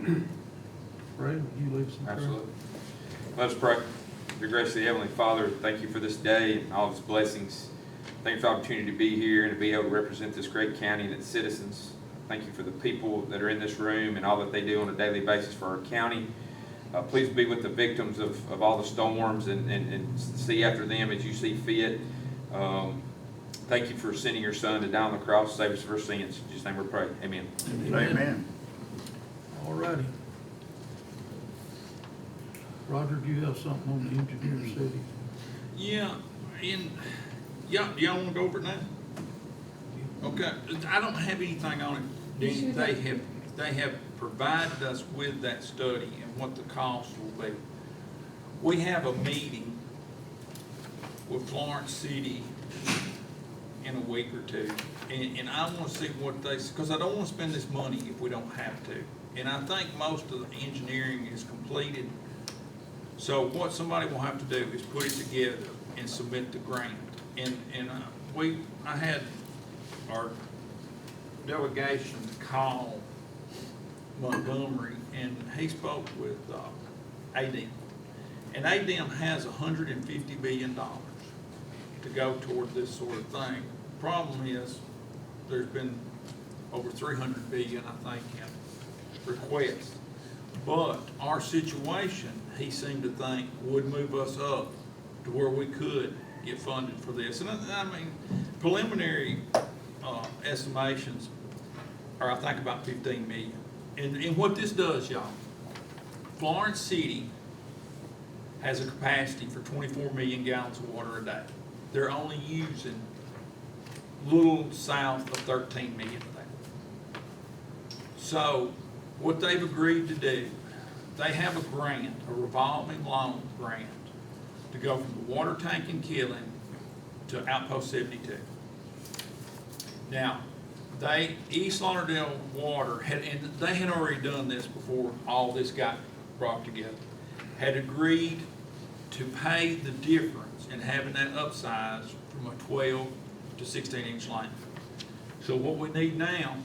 Ray, would you leave some prayer? Absolutely. Let us pray. Dear gracious Heavenly Father, thank you for this day and all its blessings. Thank you for the opportunity to be here and to be able to represent this great county and its citizens. Thank you for the people that are in this room and all that they do on a daily basis for our county. Please be with the victims of all the storms and see after them as you see fit. Thank you for sending your Son to die on the cross to save us from our sins. In Jesus' name we pray. Amen. Amen. All righty. Roger, do you have something on the engineer city? Yeah, y'all wanna go over it now? Okay, I don't have anything on it. They have provided us with that study and what the cost will be. We have a meeting with Florence City in a week or two, and I wanna see what they, cause I don't wanna spend this money if we don't have to. And I think most of the engineering is completed. So what somebody will have to do is put it together and submit the grant. And I had our delegation call Montgomery, and he spoke with ADM. And ADM has $150 billion to go toward this sort of thing. Problem is, there's been over $300 billion, I think, in requests. But our situation, he seemed to think, would move us up to where we could get funded for this. And I mean, preliminary estimations are, I think, about 15 million. And what this does, y'all, Florence City has a capacity for 24 million gallons of water a day. They're only using a little south of 13 million a day. So what they've agreed to do, they have a grant, a revolving loan grant, to go from the water tank in Killen to Outpost 72. Now, East Lauderdale Water and they had already done this before all this got brought together, had agreed to pay the difference in having that upsize from a 12 to 16-inch line. So what we need now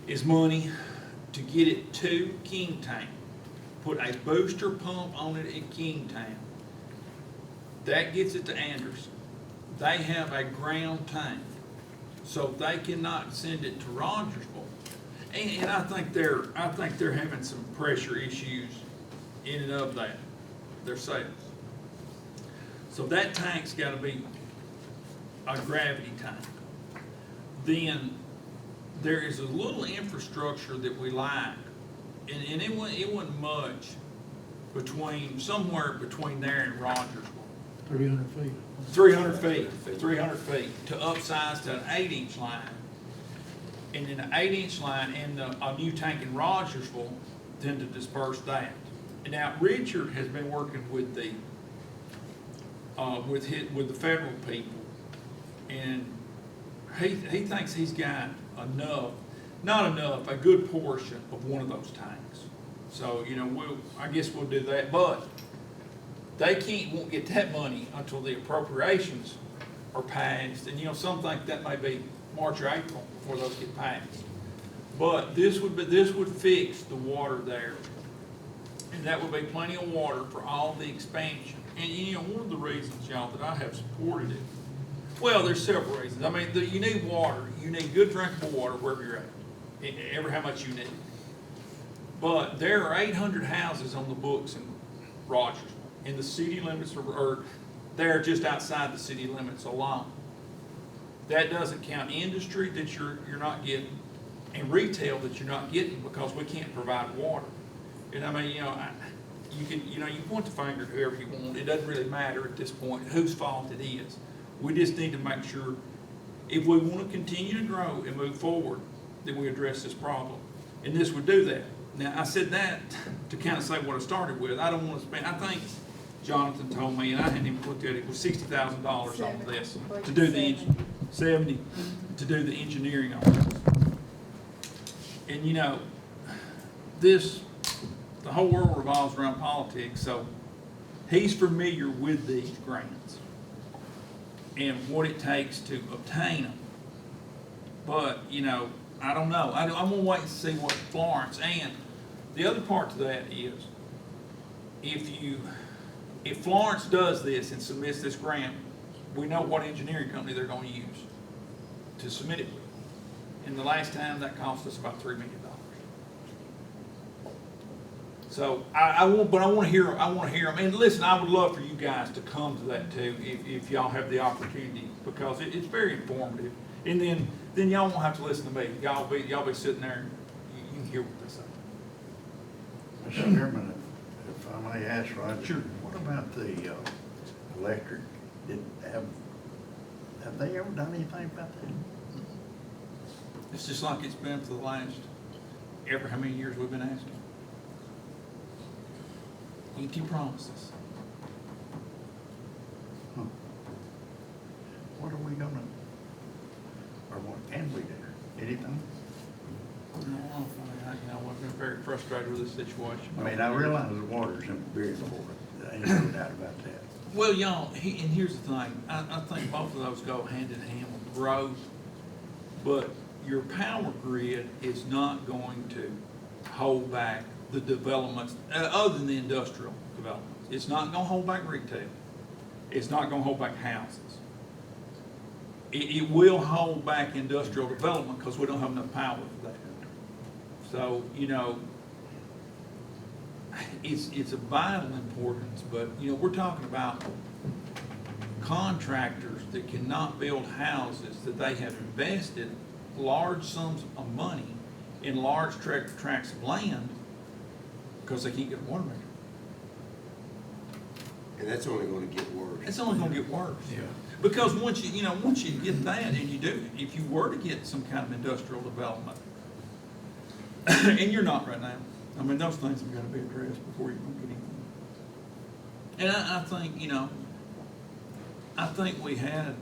is money to get it to Kingtown, put a booster pump on it at Kingtown. That gets it to Anderson. They have a ground tank, so they cannot send it to Rogersville. And I think they're having some pressure issues in and of that, their sales. So that tank's got to be a gravity tank. Then there is a little infrastructure that we like, and it wasn't much somewhere between there and Rogersville. 300 feet. 300 feet to upsize to an 8-inch line. And then an 8-inch line and a new tank in Rogersville, then to disperse that. And now Richard has been working with the with the federal people, and he thinks he's got a good portion of one of those tanks. So, you know, I guess we'll do that, but they won't get that money until the appropriations are passed. And, you know, some think that may be March or April before those get passed. But this would fix the water there. And that would be plenty of water for all the expansion. And, you know, one of the reasons, y'all, that I have supported it, well, there's several reasons. I mean, you need water. You need good drinkable water wherever you're at, ever how much you need. But there are 800 houses on the books in Rogersville. And the city limits are they're just outside the city limits alone. That doesn't count industry that you're not getting, and retail that you're not getting because we can't provide water. And I mean, you know, you point the finger at whoever you want. It doesn't really matter at this point whose fault it is. We just need to make sure if we want to continue to grow and move forward, that we address this problem. And this would do that. Now, I said that to kind of say what I started with. I don't want to spend, I think Jonathan told me, and I hadn't even looked at it, it was $60,000 on this to do the 70 to do the engineering on this. And you know, the whole world revolves around politics, so he's familiar with these grants and what it takes to obtain them. But, you know, I don't know. I'm going to wait and see what Florence, and The other part to that is, if Florence does this and submits this grant, we know what engineering company they're gonna use to submit it with. And the last time, that cost us about $3 million. So I wanna hear them. And listen, I would love for you guys to come to that too, if y'all have the opportunity, because it's very informative. And then y'all won't have to listen to me. Y'all be sitting there, and you can hear what they say. Mr. Chairman, if I may ask, Roger. Sure. What about the electric? Have they ever done anything about that? It's just like it's been for the last, how many years we've been asking. Empty promises. Huh. What are we gonna, or what can we do? Anything? No, I've been very frustrated with this situation. I mean, I realize the water's very important. There ain't no doubt about that. Well, y'all, and here's the thing, I think both of those go hand in hand with growth, but your power grid is not going to hold back the developments, other than the industrial developments. It's not gonna hold back retail. It's not gonna hold back houses. It will hold back industrial development because we don't have enough power for that. So, it's of vital importance, but, we're talking about contractors that cannot build houses that they have invested large sums of money in large tracts of land because they can't get a water maker. And that's only gonna get worse. It's only gonna get worse. Yeah. Because once you get that, and you do, if you were to get some kind of industrial development, and you're not right now, I mean, those things have gotta be addressed before you can get anything. And I think, I think we had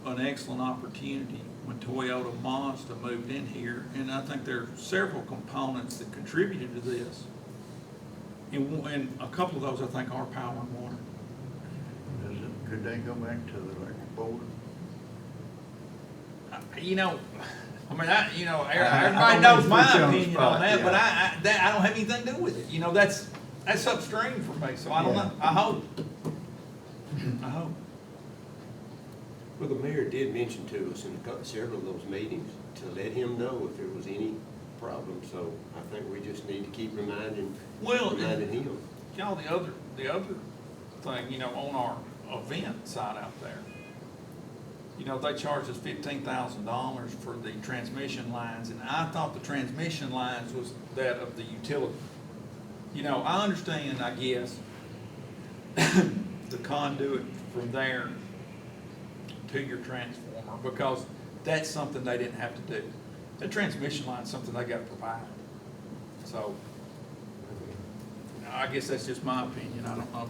an excellent opportunity when Toyota Mazda moved in here, and I think there are several components that contributed to this. And a couple of those, I think, are power and water. Could they go back to the electric board? Everybody knows my put you on the opinion spot, on that, yeah. but I don't have anything to do with it. That's upstream for me, so I don't know. I hope. Well, the mayor did mention to us in several of those meetings to let him know if there was any problem, so I think we just need to keep reminding him. Y'all, the other thing, on our event side out there, they charged us $15,000 for the transmission lines, and I thought the transmission lines was that of the utility. I understand, I guess, the conduit from there to your transformer, because that's something they didn't have to do. The transmission line is something they got to provide. So, I guess that's just my opinion. I don't know.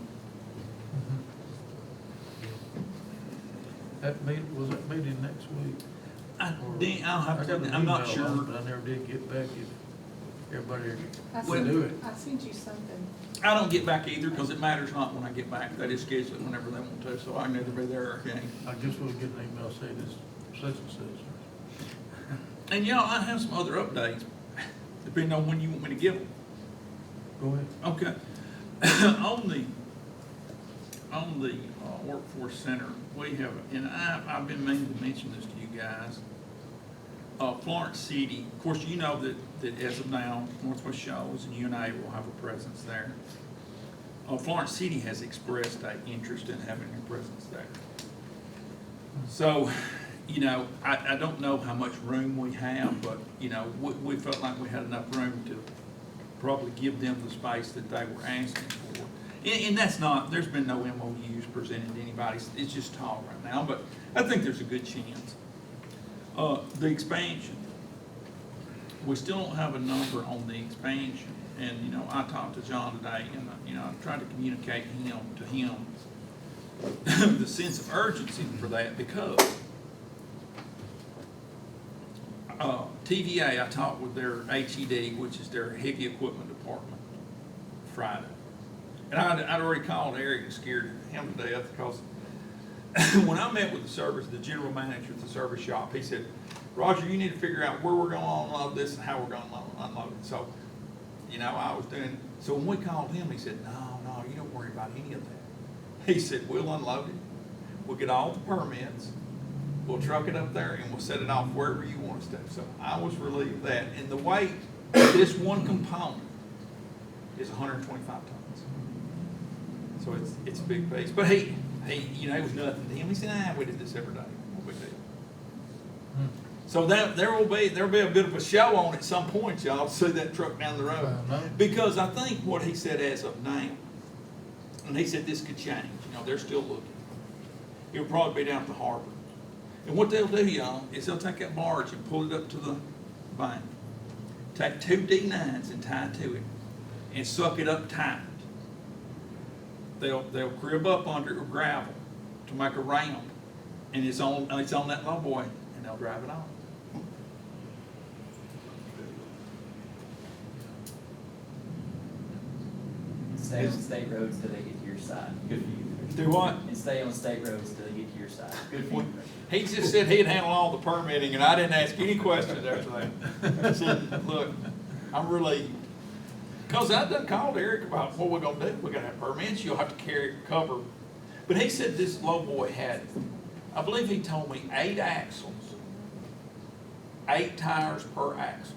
Was that meeting next week? I'm not sure. But I never did get back if everybody I would do it. sent you something. I don't get back either, because it matters not when I get back. They just schedule it whenever they want to, so I can either be there or I can't. I guess we'll get an email saying this such and such. And I have some other updates, depending on when you want me to give them. Go ahead. Okay. On the workforce center, we have, and I've been meaning to mention this to you guys. Florence City, of course, that as of now, Northwest Shoals and UNA will have a presence there. Florence City has expressed an interest in having a presence there. So, I don't know how much room we have, but, we felt like we had enough room to probably give them the space that they were asking for. And that's not, there's been no MOUs presented to anybody. It's just talk right now, but I think there's a good chance. The expansion, we still don't have a number on the expansion. And, I talked to John today, and, I tried to communicate to him the sense of urgency for that, because TVA, I talked with their HED, which is their heavy equipment department, Friday. And I'd already called Eric and scared him to death, because when I met with the general manager at the service shop, he said, Roger, you need to figure out where we're going to unload this and how we're going to unload it. So you know, I was doing, so when we called him, he said, no, you don't worry about any of that. He said, we'll unload it, we'll get all the permits, we'll truck it up there, and we'll set it off wherever you want us to. So I was relieved of that. And the weight of this one component is 125 tons. So it's a big piece. But he, you know, it was nothing to him. He said, we did this every day. No big deal. So there'll be a bit of a show on at some point, y'all, to see that truck down the road. Because I think what he said as of now, and he said this could change, you know, they're still looking. It'll probably be down at the harbor. And what they'll do, y'all, is they'll take that barge and pull it up to the bank. Take 2 D9s and tie it to it and suck it up tight. They'll crib up under it with gravel to make a ramp, and it's on that low boy, and they'll drive it on. Stay on state roads till they get to your side. Good for you. Do what? And stay on state roads till they get to your side. Good for you. He just said he'd handle all the permitting, and I didn't ask any questions after that. I said, look, I'm really, because I done called Eric about what we're gonna do. We're gonna have permits, you'll have to cover. But he said this low boy had, I believe he told me 8 axles, 8 tires per axle,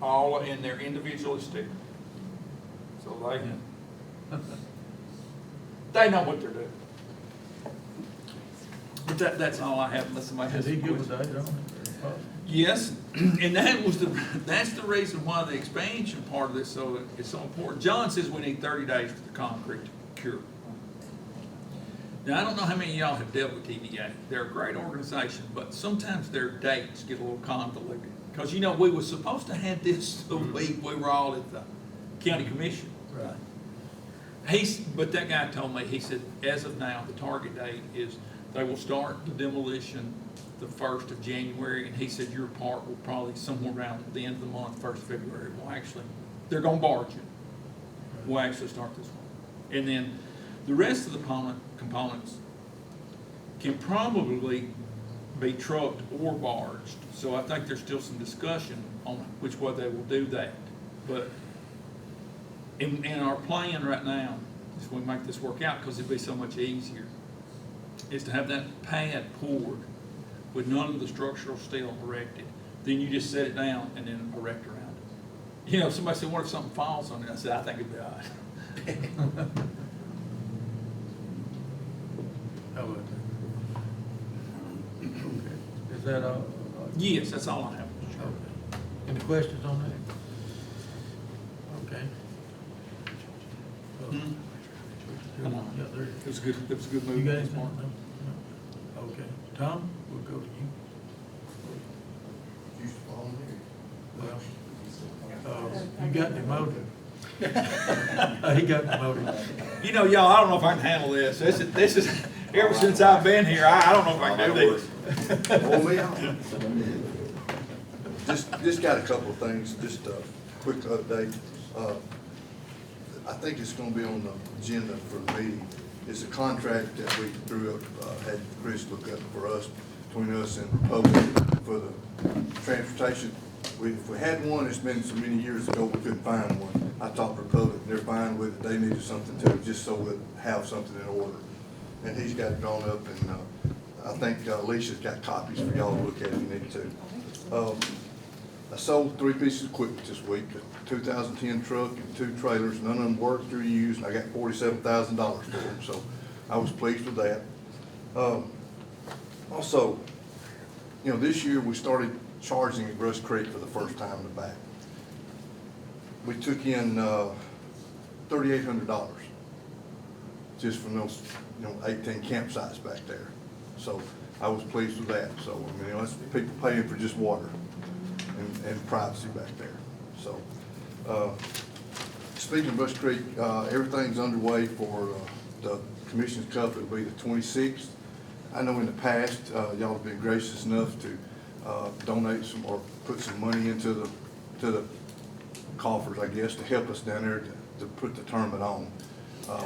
all in there individually sticked. So they know what they're doing. But that's all I have, unless somebody has Has he some given questions. a date on it? Yes, and that's the reason why the expansion part of this is so important. John says we need 30 days for the concrete to cure. Now, I don't know how many of y'all have dealt with TVA. They're a great organization, but sometimes their dates get a little convoluted. Because, you know, we were supposed to have this the week we were all at the county commission. Right. But that guy told me, he said, as of now, the target date is they will start the demolition the 1st of January, and he said your part will probably somewhere around the end of the month, 1st of February. They're gonna barge it. We'll actually start this one. And then the rest of the components can probably be trucked or barged. So I think there's still some discussion on which way they will do that. But in our plan right now, is we make this work out, because it'd be so much easier, is to have that pad poured with none of the structural steel erected. Then you just set it down and then erect around it. You know, somebody said, what if something falls on it? I said, I think it'd be all right. How about that? Okay. Is that all? Yes, that's all I have. Okay. Any questions on that? Okay. Come on. Yeah, there. It was a good You move. got anything? No? Okay. Tom, we'll go to you. Well, you got the motive. He got the motive. You know, y'all, I don't know if I can handle this. This is ever since I've been here, I don't know if I can do this. Roll me on. Just got a couple of things, just a quick update. I think it's gonna be on the agenda for the meeting. It's a contract that we drew up, had Chris look up for us, between us and Republic for the transportation. If we had one, it's been so many years ago, we couldn't find one. I talked to Republic, and they're fine with it. They needed something too, just so we'd have something in order. And he's got it drawn up, and I think Alicia's got copies for y'all to look at if you need to. I sold 3 pieces of equipment this week, a 2010 truck and 2 trailers. None of them worked or used, and I got $47,000 for them, so I was pleased with that. Also, you know, this year we started charging at Rush Creek for the first time in the back. We took in $3,800 just from those, 18 campsites back there. So I was pleased with that. So, I mean, that's people paying for just water and privacy back there. So, speaking of Rush Creek, everything's underway for the Commission's Cup. It'll be the 26th. I know in the past, y'all have been gracious enough to donate some or put some money into the coffers, I guess, to help us down there to put the tournament on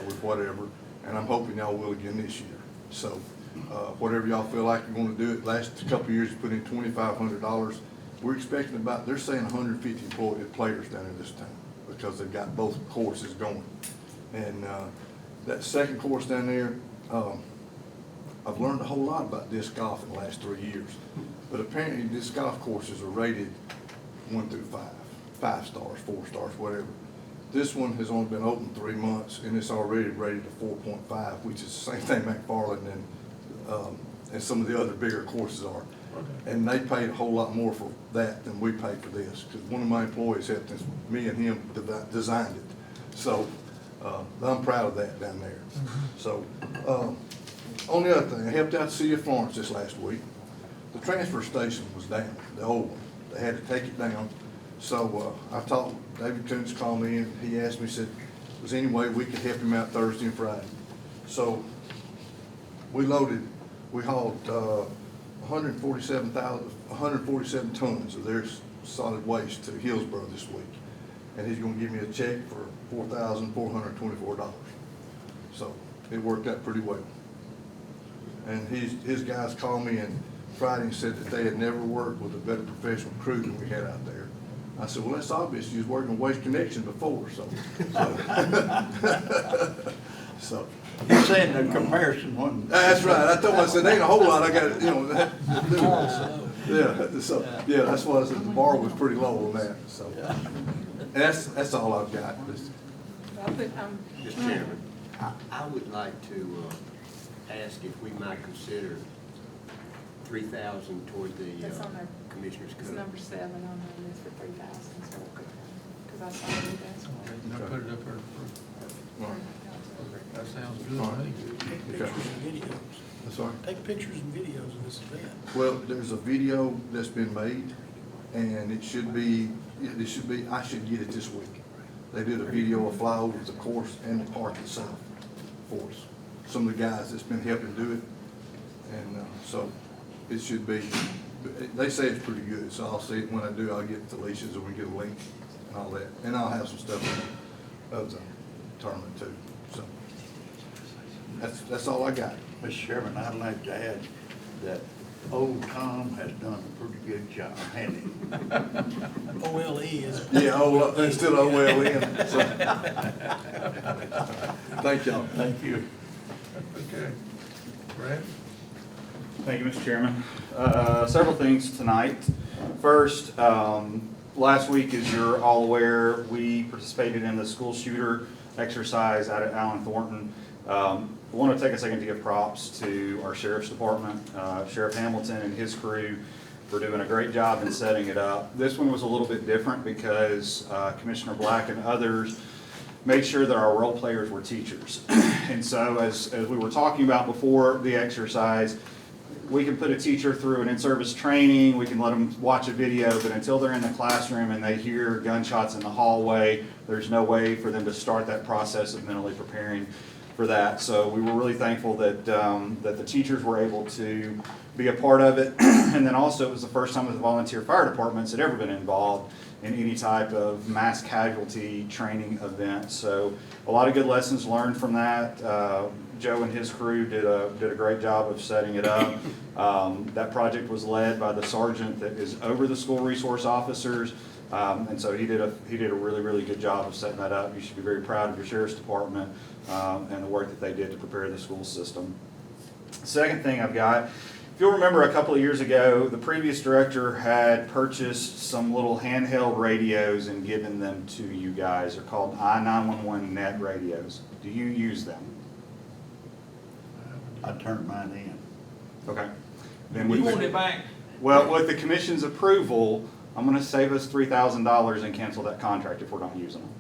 with whatever. And I'm hoping y'all will again this year. So whatever y'all feel like you want to do it. Last couple of years, you put in $2,500. We're expecting they're saying 150 players down there this time because they've got both courses going. And that second course down there, I've learned a whole lot about disc golf in the last 3 years. But apparently disc golf courses are rated 1 through 5, 5 stars, 4 stars, whatever. This one has only been open 3 months, and it's already rated a 4.5, which is the same thing McFarland and some of the other bigger courses are. And they paid a whole lot more for that than we paid for this, because one of my employees helped us, me and him designed it. So I'm proud of that down there. So on the other thing, I helped out the city of Florence this last week. The transfer station was down, the old one. They had to take it down. So I talked, David Koontz called me and he asked me, he said, was there any way we could help him out Thursday and Friday? So we hauled 147 tons of their solid waste to Hillsborough this week. And he's gonna give me a check for $4,424. So it worked out pretty well. And his guys called me and Friday and said that they had never worked with a better professional crew than we had out there. I said, well, that's obvious. You was working with Waste Connection before, so. So. You're saying the comparison wasn't. That's right. I told him, I said, there ain't a whole lot I got, to do. Yeah, so, yeah, that's why I said the bar was pretty low on that, so. And that's all I've got. Mr. Chairman, I would like to ask if we might consider 3,000 toward the That's on there. Commissioner's It's Code. number 7 on the list for 3,000, so we'll put that, because I saw it as Now put it up there. well. That sounds good to me. Take pictures and videos. I'm sorry? Take pictures and videos of this event. Well, there's a video that's been made, and I should get it this week. They did a video of flyover of the course and the park itself for us. Some of the guys that's been helping do it, and so it should be, they say it's pretty good, so I'll see it when I do. I'll get Alicia's and we get a link and all that, and I'll have some stuff of the tournament too, so. That's all I got. Mr. Chairman, I'd like to add that old Tom has done a pretty good job, hasn't he? OLE is. Yeah, instead of OLN, so. Thank y'all. Thank you. Okay. Brad? Thank you, Mr. Chairman. Several things tonight. First, last week, as you're all aware, we participated in the school shooter exercise out at Allen Thornton. I want to take a second to give props to our Sheriff's Department, Sheriff Hamilton and his crew for doing a great job in setting it up. This one was a little bit different because Commissioner Black and others made sure that our role players were teachers. And so as we were talking about before the exercise, we can put a teacher through an in-service training, we can let them watch a video, but until they're in the classroom and they hear gunshots in the hallway, there's no way for them to start that process of mentally preparing for that. So we were really thankful that that the teachers were able to be a part of it. And then also it was the first time that the volunteer fire departments had ever been involved in any type of mass casualty training event. So a lot of good lessons learned from that. Joe and his crew did a great job of setting it up. That project was led by the sergeant that is over the school resource officers. And so he did a really good job of setting that up. You should be very proud of your Sheriff's Department and the work that they did to prepare the school system. Second thing I've got, if you'll remember a couple of years ago, the previous director had purchased some little handheld radios and given them to you guys. They're called I-911 net radios. Do you use them? I turned mine in. Okay. You want it back? Well, with the commission's approval, I'm going to save us $3,000 and cancel that contract if we're not using them.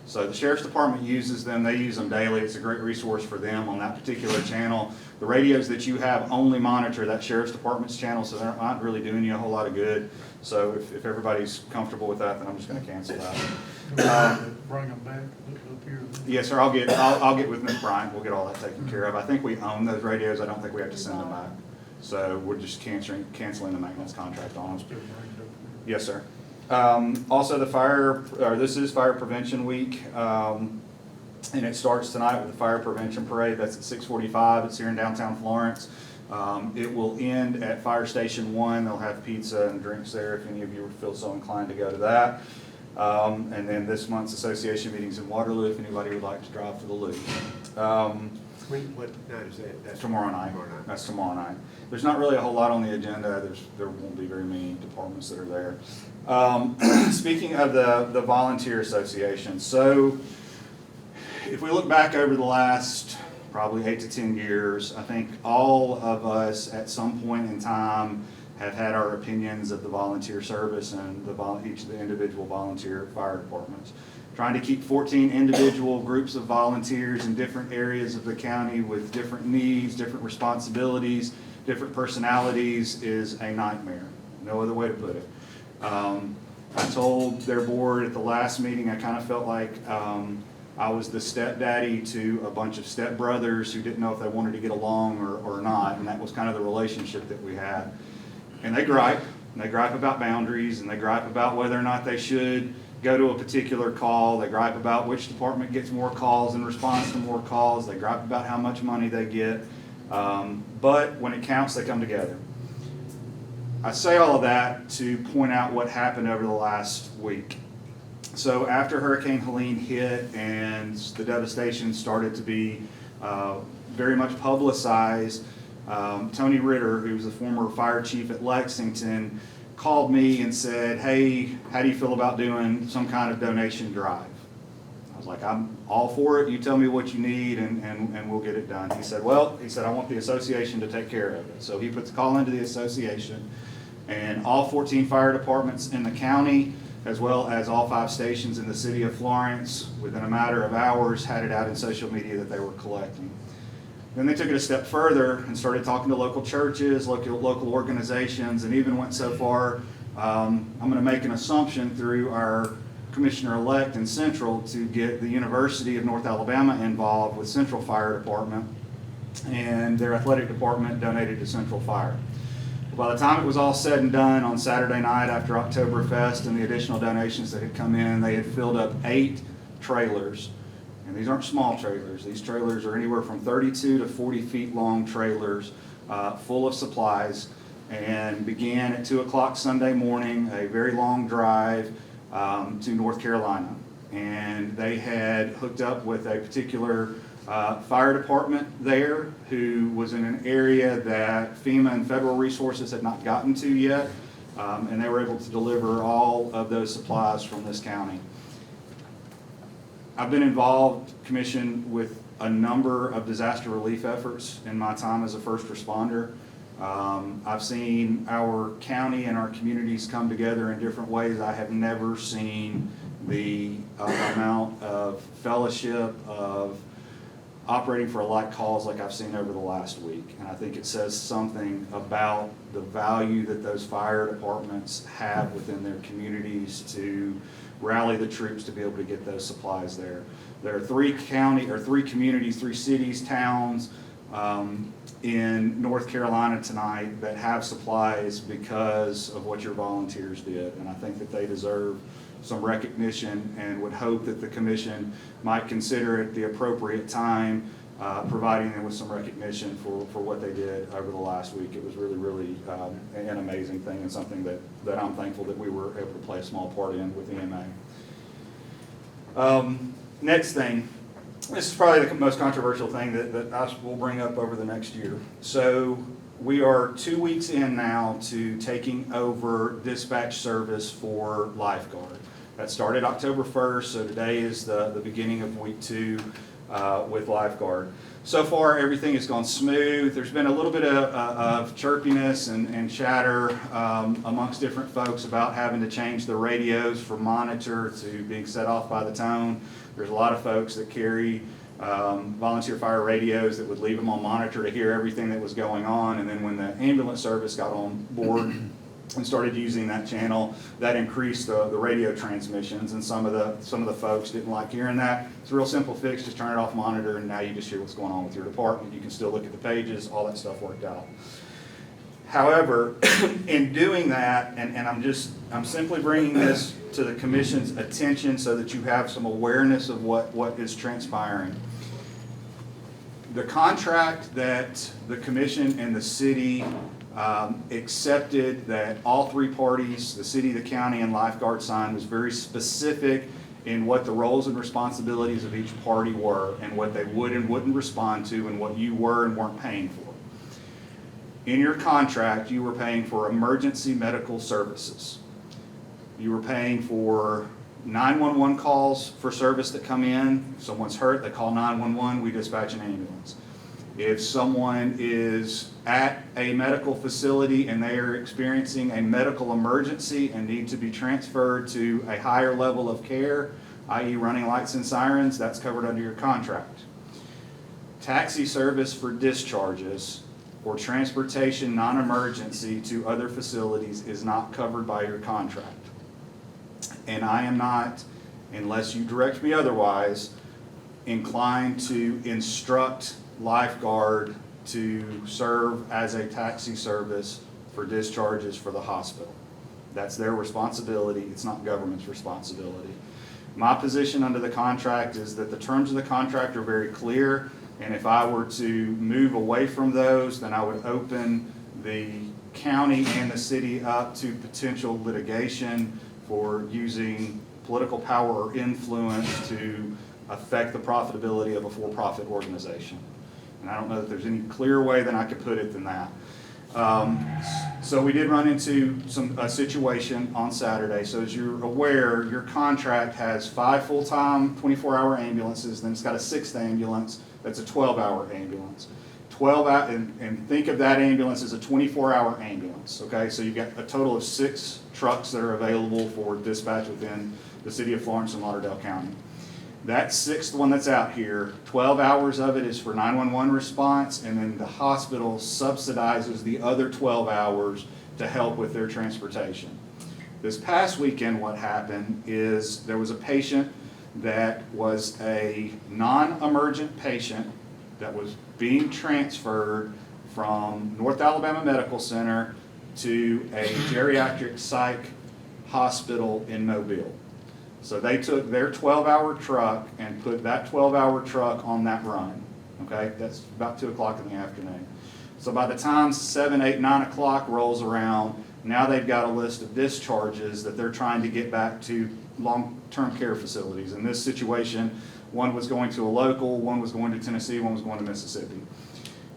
So the Sheriff's Department uses them. They use them daily. It's a great resource for them on that particular channel. The radios that you have only monitor that Sheriff's Department's channel, so they're not really doing you a whole lot of good. So if everybody's comfortable with that, then I'm just going to cancel that. Bring them back up here. Yes, sir. I'll get with Ms. Bryant. We'll get all that taken care of. I think we own those radios. I don't think we have to send them back. So we're just canceling the maintenance contract on them. Still bring it up Yes, sir. Also, this is Fire Prevention Week, and it starts tonight with the Fire Prevention Parade. That's at 6:45. It's here in downtown Florence. It will end at Fire Station 1. They'll have pizza and drinks there if any of you feel so inclined to go to that. And then this month's association meetings in Waterloo, if anybody would like to drive to the Loop. What night is that? That's Tomorrow night. That's tomorrow night. There's not really a whole lot on the agenda. There won't be very many departments that are there. Speaking of the volunteer association, so if we look back over the last probably 8 to 10 years, I think all of us at some point in time have had our opinions of the volunteer service and each of the individual volunteer fire departments. Trying to keep 14 individual groups of volunteers in different areas of the county with different needs, different responsibilities, different personalities is a nightmare. No other way to put it. I told their board at the last meeting, I kind of felt like I was the stepdaddy to a bunch of stepbrothers who didn't know if they wanted to get along or not, and that was kind of the relationship that we had. And they gripe about boundaries, and they gripe about whether or not they should go to a particular call. They gripe about which department gets more calls and responds to more calls. They gripe about how much money they get. But when it counts, they come together. I say all of that to point out what happened over the last week. So after Hurricane Helene hit and the devastation started to be very much publicized, Tony Ritter, who's the former fire chief at Lexington, called me and said, "Hey, how do you feel about doing some kind of donation drive?" I was like, "I'm all for it. You tell me what you need and we'll get it done." He said, I want the association to take care of it. So he put the call into the association, and all 14 fire departments in the county, as well as all 5 stations in the city of Florence, within a matter of hours, had it out in social media that they were collecting. Then they took it a step further and started talking to local churches, local organizations, and even went so far, I'm going to make an assumption through our commissioner-elect in Central to get the University of North Alabama involved with Central Fire Department, and their athletic department donated to Central Fire. By the time it was all said and done on Saturday night after Oktoberfest and the additional donations that had come in, they had filled up 8 trailers. And these aren't small trailers. These trailers are anywhere from 32 to 40 feet long trailers full of supplies, and began at 2 o'clock Sunday morning a very long drive to North Carolina. And they had hooked up with a particular fire department there who was in an area that FEMA and federal resources had not gotten to yet, and they were able to deliver all of those supplies from this county. I've been involved, Commission, with a number of disaster relief efforts in my time as a first responder. I've seen our county and our communities come together in different ways. I have never seen the amount of fellowship, of operating for a like cause like I've seen over the last week. And I think it says something about the value that those fire departments have within their communities to rally the troops to be able to get those supplies there. There are 3 communities, 3 cities, towns in North Carolina tonight that have supplies because of what your volunteers did. And I think that they deserve some recognition, and would hope that the commission might consider at the appropriate time providing them with some recognition for what they did over the last week. It was really an amazing thing, and something that I'm thankful that we were able to play a small part in with EMA. Next thing, this is probably the most controversial thing that I will bring up over the next year. So we are 2 weeks in now to taking over dispatch service for lifeguard. That started October 1st, so today is the beginning of week 2 with lifeguard. So far, everything has gone smooth. There's been a little bit of chirpiness and chatter amongst different folks about having to change the radios from monitor to being set off by the tone. There's a lot of folks that carry volunteer fire radios that would leave them on monitor to hear everything that was going on, and then when the ambulance service got on board and started using that channel, that increased the radio transmissions, and some of the folks didn't like hearing that. It's a real simple fix, just turn it off monitor, and now you just hear what's going on with your department. You can still look at the pages, all that stuff worked out. However, in doing that, and I'm simply bringing this to the commission's attention so that you have some awareness of what is transpiring. The contract that the commission and the city accepted that all three parties, the city, the county, and lifeguard sign, was very specific in what the roles and responsibilities of each party were and what they would and wouldn't respond to and what you were and weren't paying for. In your contract, you were paying for emergency medical services. You were paying for 911 calls for service that come in. If someone's hurt, they call 911, we dispatch an ambulance. If someone is at a medical facility and they are experiencing a medical emergency and need to be transferred to a higher level of care, i.e. running lights and sirens, that's covered under your contract. Taxi service for discharges or transportation non-emergency to other facilities is not covered by your contract. And I am not, unless you direct me otherwise, inclined to instruct lifeguard to serve as a taxi service for discharges for the hospital. That's their responsibility. It's not government's responsibility. My position under the contract is that the terms of the contract are very clear, and if I were to move away from those, then I would open the county and the city up to potential litigation for using political power or influence to affect the profitability of a for-profit organization. And I don't know that there's any clearer way than I could put it than that. So we did run into a situation on Saturday. So as you're aware, your contract has 5 full-time 24-hour ambulances, then it's got a 6th ambulance that's a 12-hour ambulance. 12 out, and think of that ambulance as a 24-hour ambulance, okay? So you've got a total of 6 trucks that are available for dispatch within the city of Florence and Lauderdale County. That 6th one that's out here, 12 hours of it is for 911 response, and then the hospital subsidizes the other 12 hours to help with their transportation. This past weekend what happened is there was a patient that was a non-emergent patient that was being transferred from North Alabama Medical Center to a geriatric psych hospital in Mobile. So they took their 12-hour truck and put that 12-hour truck on that run, okay? That's about 2 o'clock in the afternoon. So by the time 7, 8, 9 o'clock rolls around, now they've got a list of discharges that they're trying to get back to long-term care facilities. In this situation, one was going to a local, one was going to Tennessee, one was going to Mississippi.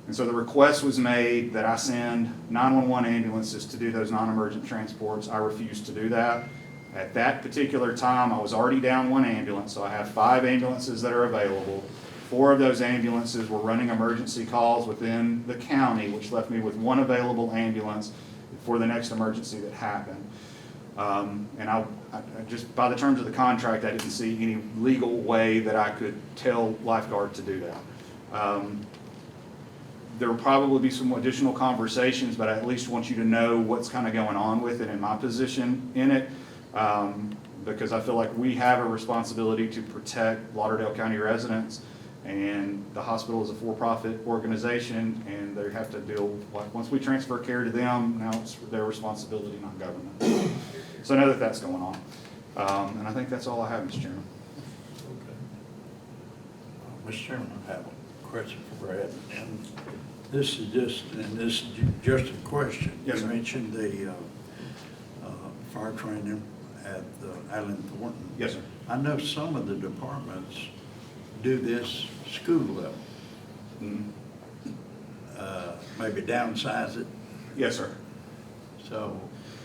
And so the request was made that I send 911 ambulances to do those non-emergent transports. I refused to do that. At that particular time, I was already down 1 ambulance, so I have 5 ambulances that are available. 4 of those ambulances were running emergency calls within the county, which left me with 1 available ambulance for the next emergency that happened. And I just, by the terms of the contract, I didn't see any legal way that I could tell lifeguard to do that. There will probably be some additional conversations, but I at least want you to know what's kind of going on with it and my position in it. Because I feel like we have a responsibility to protect Lauderdale County residents, and the hospital is a for-profit organization, and they have to deal, like, once we transfer care to them, now it's their responsibility, not government. So I know that that's going on. And I think that's all I have, Mr. Chairman. Mr. Chairman, I have a question for Brad, and this is just a question. Yes, sir. You mentioned the fire training at Allen Thornton. Yes, sir. I know some of the departments do this school level. Mm-hmm. Maybe downsize it. Yes, sir. So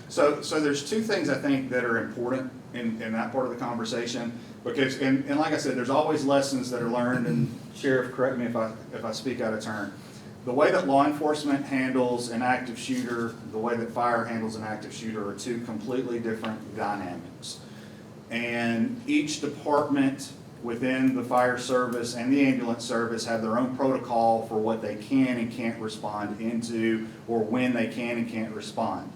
So there's 2 things I think that are important in that part of the conversation, because, and like I said, there's always lessons that are learned, and Sheriff, correct me if I speak out of turn. The way that law enforcement handles an active shooter, the way that fire handles an active shooter are 2 completely different dynamics. And each department within the fire service and the ambulance service have their own protocol for what they can and can't respond into, or when they can and can't respond.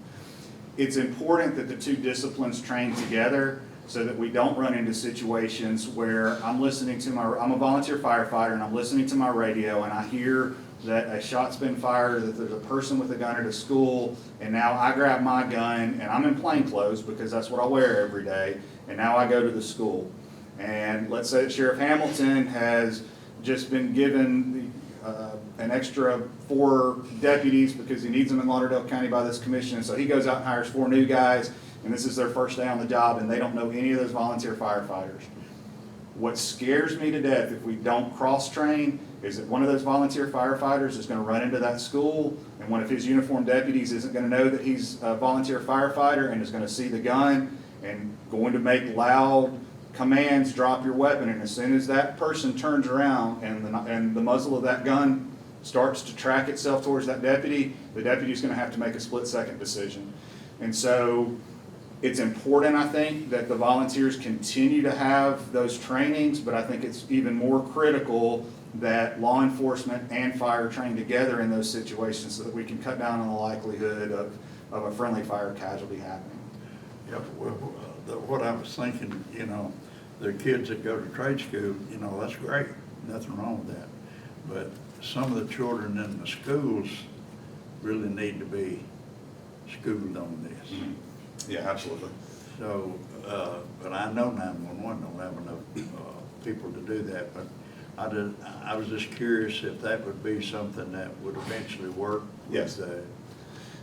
It's important that the 2 disciplines train together so that we don't run into situations where I'm a volunteer firefighter, and I'm listening to my radio and I hear that a shot's been fired, that there's a person with a gun at a school, and now I grab my gun, and I'm in plain clothes because that's what I wear every day, and now I go to the school. And let's say that Sheriff Hamilton has just been given an extra 4 deputies because he needs them in Lauderdale County by this commission. And so he goes out and hires 4 new guys, and this is their first day on the job, and they don't know any of those volunteer firefighters. What scares me to death if we don't cross-train is that one of those volunteer firefighters is gonna run into that school, and one of his uniformed deputies isn't gonna know that he's a volunteer firefighter and is gonna see the gun and going to make loud commands, drop your weapon, and as soon as that person turns around and the muzzle of that gun starts to track itself towards that deputy, the deputy's gonna have to make a split-second decision. And so it's important, I think, that the volunteers continue to have those trainings, but I think it's even more critical that law enforcement and fire train together in those situations so that we can cut down on the likelihood of a friendly fire casualty happening. Yeah, well, what I was thinking, you know, the kids that go to trade school, you know, that's great, nothing wrong with that. But some of the children in the schools really need to be schooled on this. Mm-hmm. Yeah, absolutely. So, but I know 911 don't have enough people to do that, but I was just curious if that would be something that would eventually work. Yes.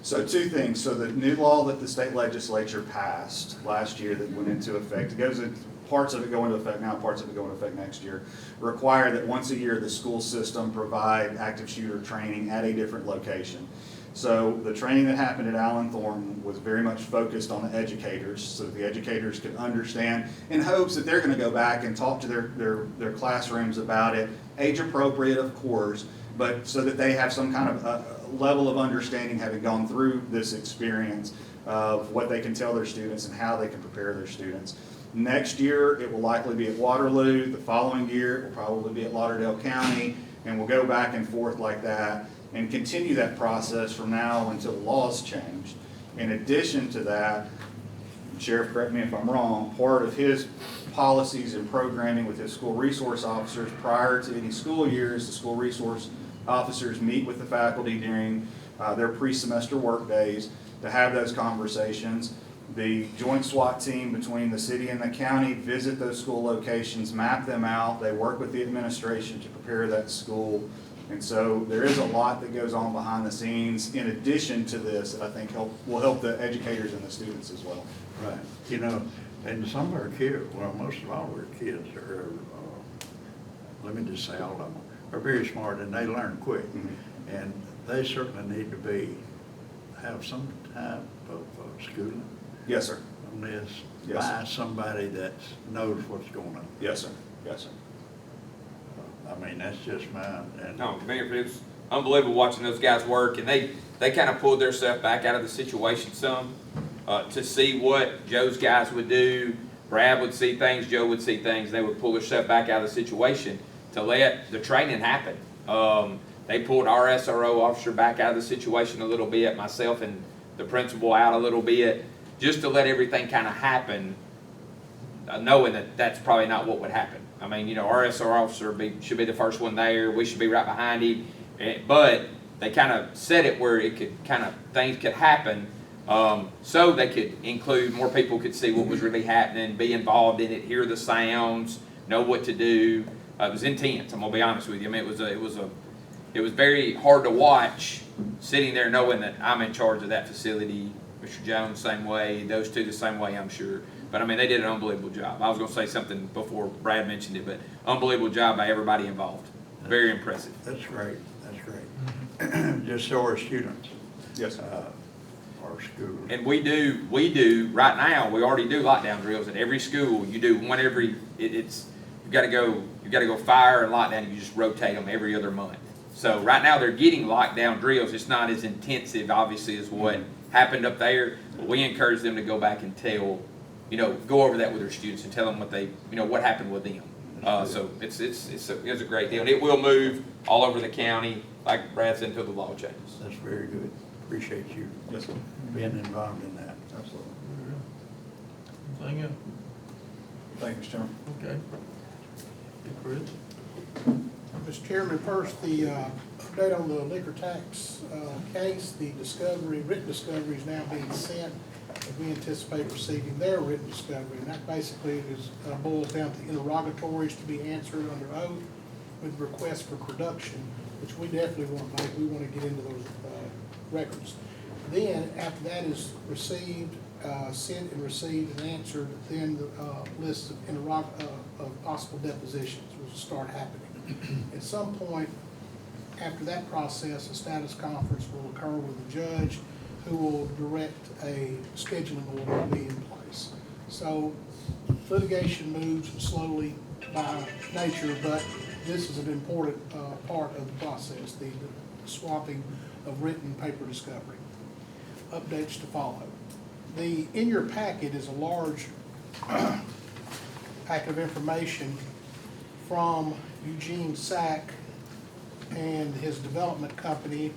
So 2 things. So the new law that the state legislature passed last year that went into effect, it goes into, parts of it go into effect now, parts of it go into effect next year, require that once a year the school system provide active shooter training at a different location. So the training that happened at Allen Thornton was very much focused on the educators, so that the educators could understand, in hopes that they're going to go back and talk to their classrooms about it, age appropriate of course, but so that they have some kind of level of understanding, having gone through this experience, of what they can tell their students and how they can prepare their students. Next year, it will likely be at Waterloo. The following year, it will probably be at Lauderdale County, and we'll go back and forth like that and continue that process from now until the laws changed. In addition to that, Sheriff, correct me if I'm wrong, part of his policies and programming with his school resource officers prior to any school years, the school resource officers meet with the faculty during their pre-semester work days to have those conversations. The joint SWAT team between the city and the county visit those school locations, map them out. They work with the administration to prepare that school. And so there is a lot that goes on behind the scenes in addition to this that I think will help the educators and the students as well. Right. You know, and some of our kids, well, most of all of our kids are, let me just say all of them, are very smart and they learn quick. Mm-hmm. And they certainly need to have some type of schooling Yes, sir. on this Yes, by somebody that knows what's going on. Yes, sir. Yes, sir. I mean, that's just mine. And No, Mayor, it was unbelievable watching those guys work, and they kind of pulled themselves back out of the situation some to see what Joe's guys would do. Brad would see things, Joe would see things. They would pull themselves back out of the situation to let the training happen. They pulled our SRO officer back out of the situation a little bit, myself and the principal out a little bit, just to let everything kind of happen, knowing that that's probably not what would happen. I mean, you know, our SR officer should be the first one there. We should be right behind him. But they kind of set it where it could things could happen, so they could include, more people could see what was really happening, be involved in it, hear the sounds, know what to do. It was intense. I'm gonna be honest with you. I mean, it was very hard to watch, sitting there knowing that I'm in charge of that facility. Mr. Jones, same way. Those two, the same way, I'm sure. But I mean, they did an unbelievable job. I was going to say something before Brad mentioned it, but unbelievable job by everybody involved. Very impressive. that's great. That's great. Just so our students. Yes, Our school. And we do right now. We already do lockdown drills at every school. You do one every. It's you got to go fire and lockdown. And you just rotate them every other month. So right now they're getting lockdown drills. It's not as intensive, obviously, as what happened up there. But we encourage them to go back and tell, go over that with their students and tell them what happened with them. So it's a great deal. And it will move all over the county, like Brad said, until the law changes. That's very good. Appreciate you yes, sir. being involved in that. Absolutely. Anything else? Thank you, Mr. Chairman. Okay. Hey, Chris? Mr. Chairman, first, the update on the liquor tax case, the written discovery is now being sent, and we anticipate receiving their written discovery. And that basically boils down to interrogatories to be answered under oath with requests for production which we definitely want to make. We want to get into those records. Then, after that is received, sent and received and answered, then the list of possible depositions will start happening. At some point, after that process, a status conference will occur with the judge, who will direct a scheduling order to be in place. So litigation moves slowly by nature, but this is an important part of the process, the swapping of written paper discovery. Updates to follow. In your packet is a large packet of information from Eugene Sack and his development company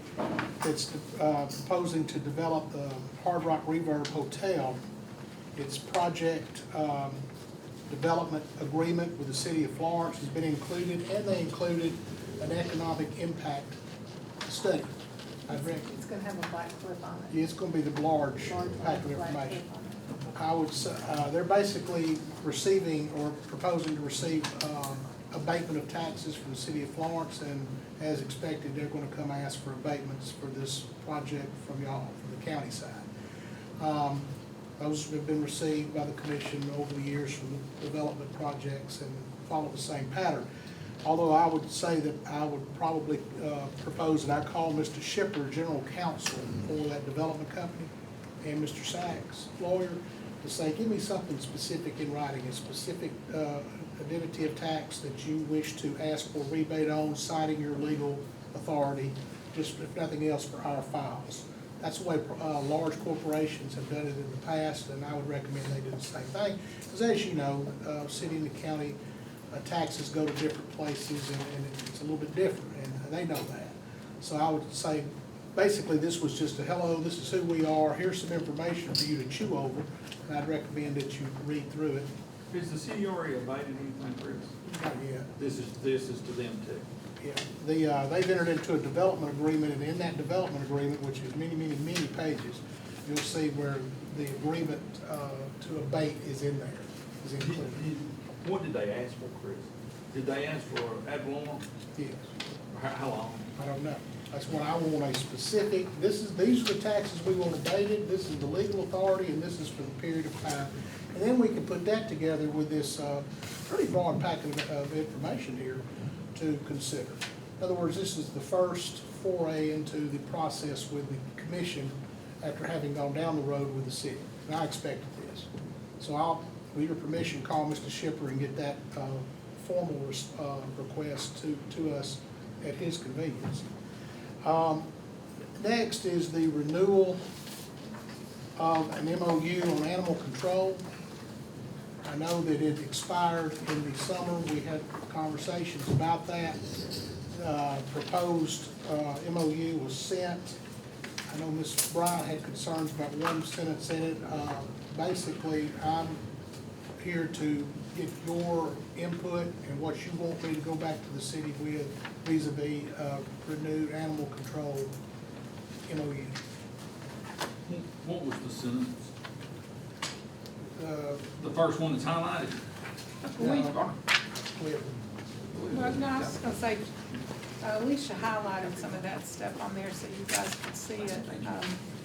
that's proposing to develop the Hard Rock Reverb Hotel. Its project development agreement with the city of Florence has been included, and they included an economic impact study. It's gonna have a black clip on it. Yeah, it's gonna be the large packet of Black information. clip on it. I would say, they're basically receiving or proposing to receive abatement of taxes from the city of Florence, and as expected, they're gonna come ask for abatements for this project from y'all, from the county side. Those have been received by the commission over the years from the development projects and follow the same pattern. Although I would say that I would probably propose that I call Mr. Shipper general counsel for that development company, and Mr. Sachs, lawyer, to say, give me something specific in writing, a specific identity of tax that you wish to ask for rebate on, citing your legal authority, just if nothing else for our files. That's the way large corporations have done it in the past, and I would recommend they do the same thing. Because as you know, city and the county taxes go to different places, and it's a little bit different, and they know that. So I would say, basically, this was just a hello, this is who we are, here's some information for you to chew over, and I'd recommend that you read through it. Is the city already abated anything, Chris? Not yet. This is to them too. Yeah, they've entered into a development agreement, and in that development agreement, which is many, many, many pages, you'll see where the agreement to abate is in there, is included. What did they ask for, Chris? Did they ask for ad valorem? Yes, How long? I don't know. That's what I want, a specific, these are the taxes we want abated, this is the legal authority, and this is for the period of time. And then we can put that together with this pretty broad packet of information here to consider. In other words, this is the first foray into the process with the commission after having gone down the road with the city. And I expected this. So I'll, with your permission, call Mr. Shipper and get that formal request to us at his convenience. Next is the renewal of an MOU on animal control. I know that it expired in the summer. We had conversations about that. Proposed MOU was sent. I know Ms. Bryant had concerns about one sentence in it. Basically, I'm here to get your input and what you want me to go back to the city with vis-a-vis renewed animal control MOU. What was the sentence? Uh, The first one that's highlighted? Well, no, I was just gonna say, Alicia highlighted some of that stuff on there so you guys could see it.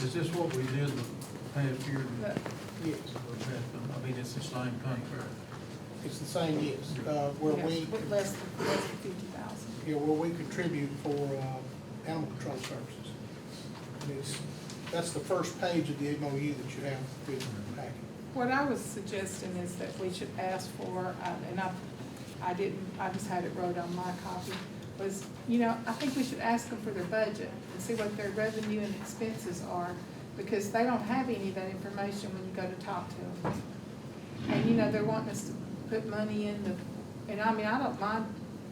Is this what we did the past year? But Yes, I mean, it's the same contract. it's the same, yes, where yes, we, with less than 50,000. yeah, where we contribute for animal control services. And that's the first page of the MOU that you have with the packet. What I was suggesting is that we should ask for, and I just had it wrote on my copy, was, I think we should ask them for their budget and see what their revenue and expenses are, because they don't have any of that information when you go to talk to them. And, they're wanting us to put money in and I mean, I don't mind,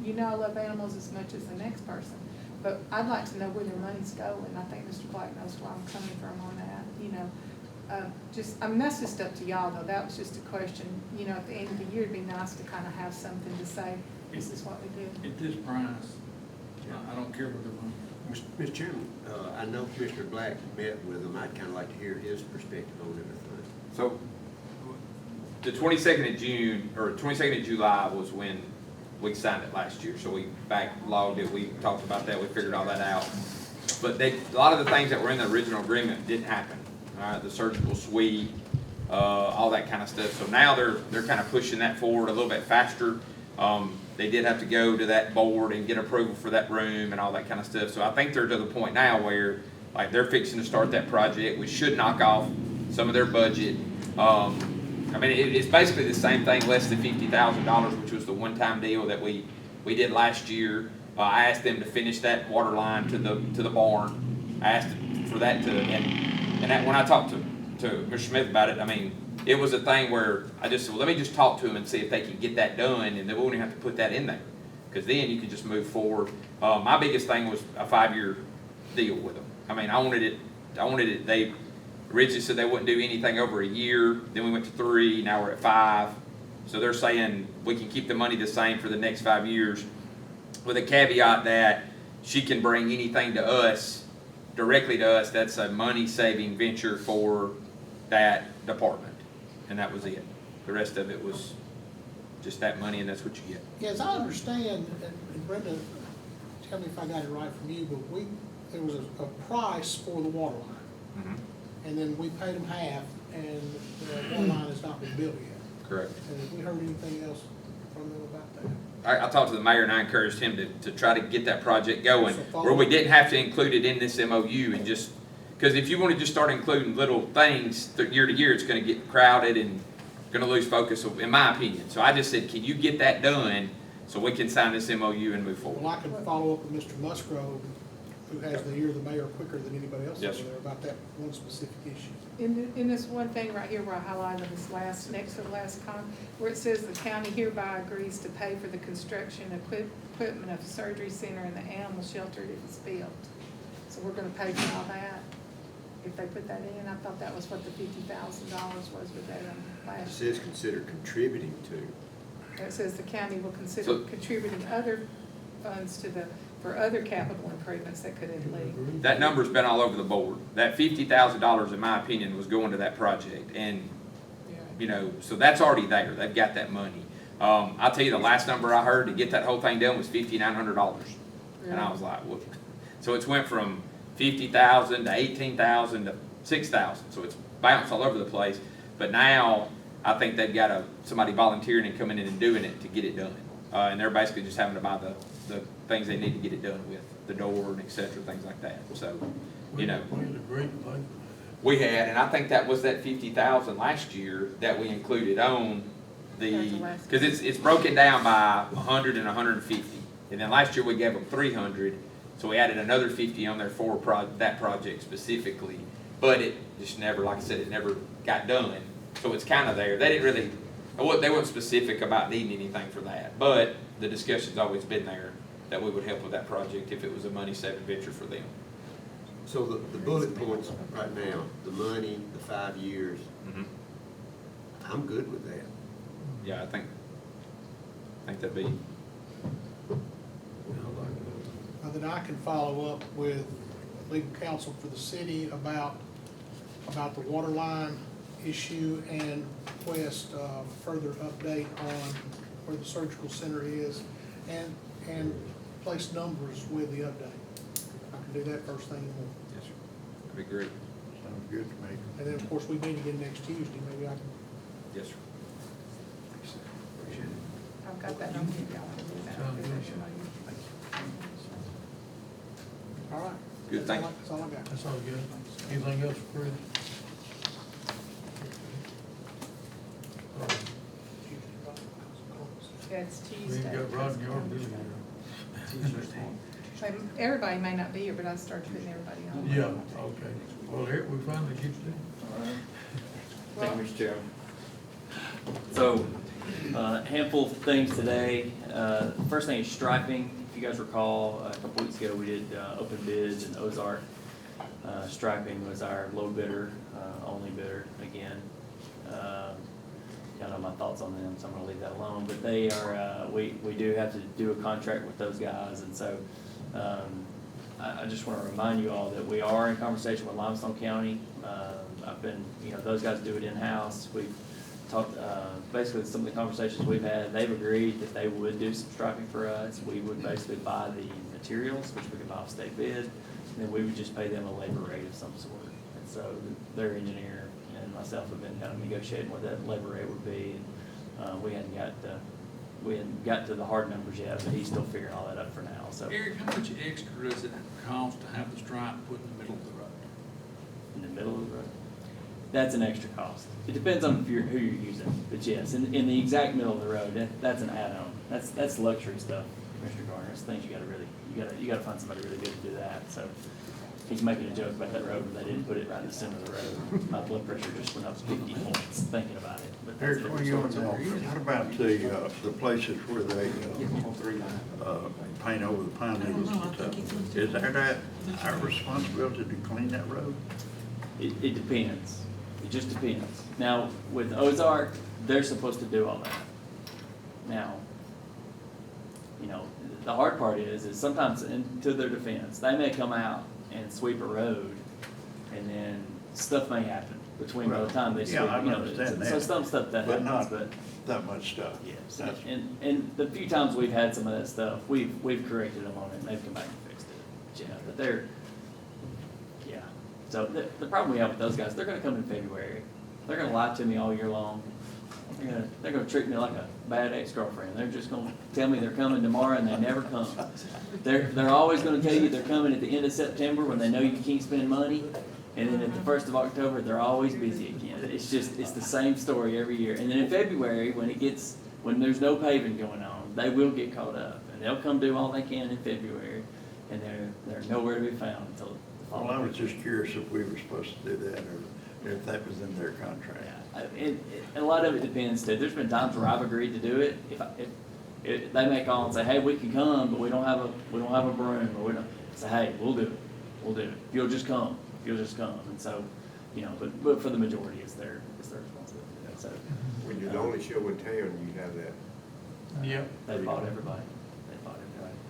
I love animals as much as the next person, but I'd like to know where their money's going. I think Mr. Black knows where I'm coming from on that, that's just up to y'all, though. That was just a question. At the end of the year, it'd be nice to kind of have something to say, this is what we do. At this price, I don't care what they're running. Mr. Chairman, I know Commissioner Black met with him. I'd kind of like to hear his perspective on everything. So, the 22nd of June, or 22nd of July was when we signed it last year, so we backlogged it, we talked about that, we figured all that out. But a lot of the things that were in the original agreement didn't happen, all right, the surgical suite, all that kind of stuff. So now they're kind of pushing that forward a little bit faster. They did have to go to that board and get approval for that room and all that kind of stuff. So I think they're to the point now where, like, they're fixing to start that project. We should knock off some of their budget. I mean, it's basically the same thing, less than $50,000, which was the one-time deal that we did last year. I asked them to finish that water line to the barn. I asked for that and that, when I talked to Mr. Smith about it, I mean, it was a thing where I just said, well, let me just talk to them and see if they can get that done, and they won't even have to put that in there, because then you can just move forward. My biggest thing was a 5-year deal with them. I mean, I wanted it, they originally said they wouldn't do anything over a year, then we went to 3, now we're at 5. So they're saying we can keep the money the same for the next 5 years, with a caveat that she can bring anything to us, directly to us, that's a money-saving venture for that department. And that was it. The rest of it was just that money, and that's what you get. Yeah, as I understand, and Brenda, tell me if I got it right from you, but there was a price for the water line. Mm-hmm. And then we paid them half, and the water line has not been built yet. Correct. And have we heard anything else from them about that? I talked to the mayor and I encouraged him to try to get that project going, So where we didn't have to include it in this MOU, and just, because if you want to just start including little things year to year, it's going to get crowded and going to lose focus, in my opinion. So I just said, can you get that done so we can sign this MOU and move forward? Well, I can follow up with Mr. Musgrove, who has the ear of the mayor quicker than anybody else Yes, over sir. there about that one specific issue. In this one thing right here where I highlighted this next to the last column, where it says the county hereby agrees to pay for the construction equipment of the surgery center and the animal shelter if it's built. So we're gonna pay for all that, if they put that in. I thought that was what the $50,000 was with that It last. says consider contributing to. It says the county will consider So- contributing other funds for other capital improvements that could lead. That number's been all over the board. That $50,000, in my opinion, was going to that project, and you know, so that's already there. They've got that money. I'll tell you, the last number I heard to get that whole thing done was $5,900, and I was like, what? So it's went from 50,000 to 18,000 to 6,000. So it's bounced all over the place. But now I think they've got somebody volunteering and coming in and doing it to get it done, and they're basically just having to buy the things they need to get it done with, the door and et cetera, things like that. So, you know. We had a great thing. We had, and I think that was that 50,000 last year that we included on because it's broken down by 100 and 150. And then last year we gave them 300, so we added another 50 on there for that project specifically. But it just never, like I said, it never got done. So it's kind of there. They didn't really, they weren't specific about needing anything for that. But the discussion's always been there that we would help with that project if it was a money-saving venture for them. So the bullet points right now, the money, the 5 years, Mm-hmm. I'm good with that. Yeah, I think that'd be. Then I can follow up with legal counsel for the city about the water line issue and request further update on where the surgical center is and place numbers with the update. I can do that first thing in the morning. Yes, sir. That'd be great. Sounds good to me. And then, of course, we meet again next Tuesday, maybe I can. Yes, sir. Appreciate it. I've got that on here, y'all want to do that. Sounds good. All right. Good, thank you. That's all I got. That's all good. Anything else, Chris? Yeah, it's We Tuesday. ain't got Rodney or Billy Everybody may not be here, but I started putting everybody on. here. Yeah, okay. Well, here, we finally get you. Thank you, Mr. Chairman. So, handful of things today. First thing is striping. If you guys recall, a couple weeks ago, we did open bids, and Ozark Striping was our low bidder, only bidder again. Y'all know my thoughts on them, so I'm gonna leave that alone. But they are, we do have to do a contract with those guys, and so I just want to remind you all that we are in conversation with Limestone County. I've been, those guys do it in-house. We've talked, basically some of the conversations we've had, they've agreed that they would do some striping for us. We would basically buy the materials, which we could buy off state bid, and then we would just pay them a labor rate of some sort. And so their engineer and myself have been kind of negotiating what that labor rate would be. And we hadn't got to the hard numbers yet, but he's still figuring all that up for now, so. Eric, how much extra does it cost to have the stripe put in the middle of the road? In the middle of the road. That's an extra cost. It depends on who you're using, but yes, in the exact middle of the road, that's an add-on. That's luxury stuff, Mr. Garner. It's things you gotta find somebody really good to do that, so. He's making a joke about that road, but they didn't put it right in the center of the road. My blood pressure just went up 50 points thinking about it. But that's Eric, a where different you story. on, what about the places where they, paint over the pine needles and stuff? Is that our responsibility to clean that road? It depends. It just depends. Now, with Ozark, they're supposed to do all that. Now, you know, the hard part is sometimes, and to their defense, they may come out and sweep a road, and then stuff may happen between by the time they sweep. Yeah, I you know, understand that. So some stuff that But happens, not but. that much stuff. Yes, That's- and the few times we've had some of that stuff, we've corrected them on it, and they've come back and fixed it. Yeah, but yeah. So the problem we have with those guys, they're gonna come in February, they're gonna lie to me all year long. They're gonna treat me like a bad ex-girlfriend. They're just gonna tell me they're coming tomorrow and they never come. They're always gonna tell you they're coming at the end of September when they know you can't spend money. And then at the 1st of October, they're always busy again. It's the same story every year. And then in February, when there's no paving going on, they will get caught up. And they'll come do all they can in February, and they're nowhere to be found until the Well, following. I was just curious if we were supposed to do that, or if that was in their contract. And a lot of it depends too. There's been times where I've agreed to do it. If they may call and say, hey, we can come, but we don't have a broom, or we don't, say, hey, we'll do it. If you'll just come. And so, you know, but for the majority, it's their responsibility. So When you're the only show in town, you have that. Yep. they bought everybody.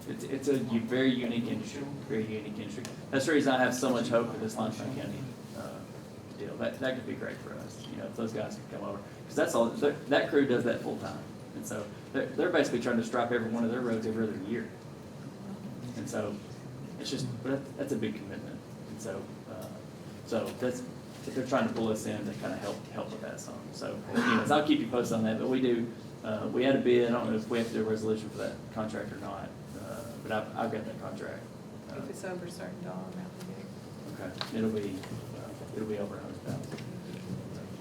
It's a very unique industry, That's the reason I have so much hope for this Limestone County deal. That could be great for us, you know, if those guys could come over. Because that's all, that crew does that full time. And so they're basically trying to stripe every one of their roads every other year. And so it's just, but that's a big commitment. And so, if they're trying to pull us in, they kind of help with that some. So anyways, I'll keep you posted on that, but we had a bid. I don't know if we have to do a resolution for that contract or not, but I've got that contract. If it's over a certain dollar amount, we do. Okay, it'll be over 100,000.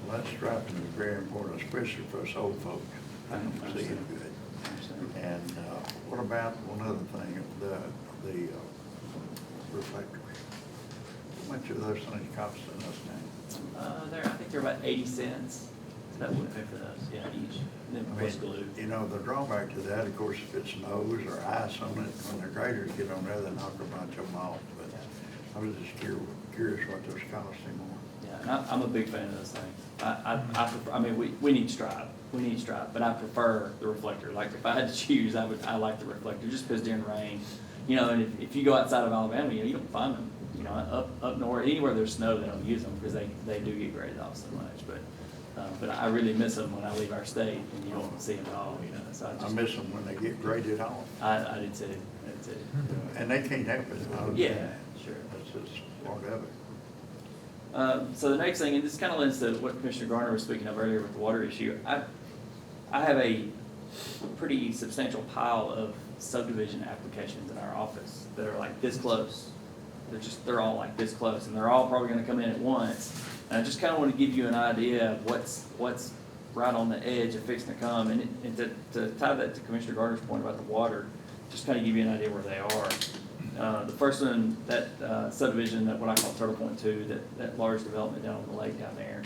Well, that striping is very important, especially for us old folks. I don't see it good. And what about one other thing, the reflectors? How much are those things costing us now? I think they're about 80 cents. That would pay for those, yeah, each. And then I plus glue. mean, you know, the drawback to that, of course, if it snows or ice on it, when the graders get on there, they knock a bunch of them off. But I was just curious what those cost anymore. Yeah, and I'm a big fan of those things. I prefer, I mean, we need stripe, but I prefer the reflector. Like, if I had to choose, I like the reflector, just because during rain, you know, and if you go outside of Alabama, you don't find them. You know, up north, anywhere there's snow, they don't use them because they do get graded off so much. But I really miss them when I leave our state and you don't see them at all, you know, so I miss them when they get graded off. I did too. And they can't help it. I understand. Yeah, sure. That's just part of it. So the next thing, and this kind of lends to what Commissioner Garner was speaking of earlier with the water issue. I have a pretty substantial pile of subdivision applications in our office that are like this close. They're all like this close, and they're all probably gonna come in at once. And I just kind of want to give you an idea of what's right on the edge of fixing to come, and to tie that to Commissioner Gardner's point about the water, just kind of give you an idea where they are. The first one, that subdivision, that what I call Turtle Point 2, that large development down on the lake down there.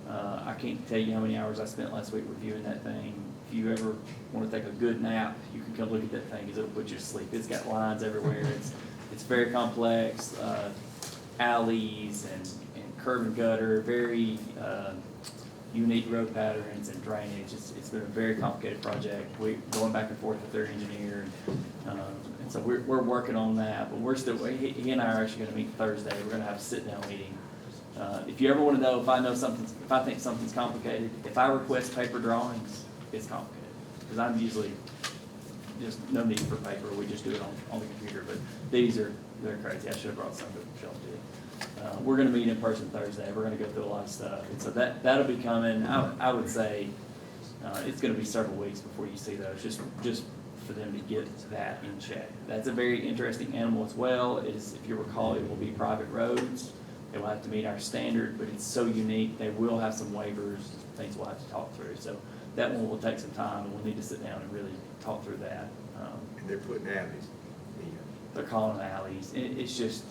I can't tell you how many hours I spent last week reviewing that thing. If you ever want to take a good nap, you can come look at that thing because it'll put you to sleep. It's got lines everywhere. It's very complex, alleys and curb and gutter, very unique road patterns and drainage. It's been a very complicated project. We're going back and forth with their engineer, and so we're working on that. But we're still, he and I are actually going to meet Thursday. We're going to have a sit-down meeting If you ever wanna know if I think something's complicated, if I request paper drawings, it's complicated. Cause I'm usually, just no need for paper, we just do it on the computer, but they're crazy, I should have brought some to show them to you. We're gonna meet in person Thursday, we're gonna go through a lot of stuff, and so that'll be coming, I would say, it's gonna be several weeks before you see those, just for them to get that in check. That's a very interesting animal as well, if you recall, it will be private roads, they will have to meet our standard, but it's so unique, they will have some waivers, things we'll have to talk through, so that one will take some time, and we'll need to sit down and really talk through that. And they're putting alleys in. They're calling them alleys, it's just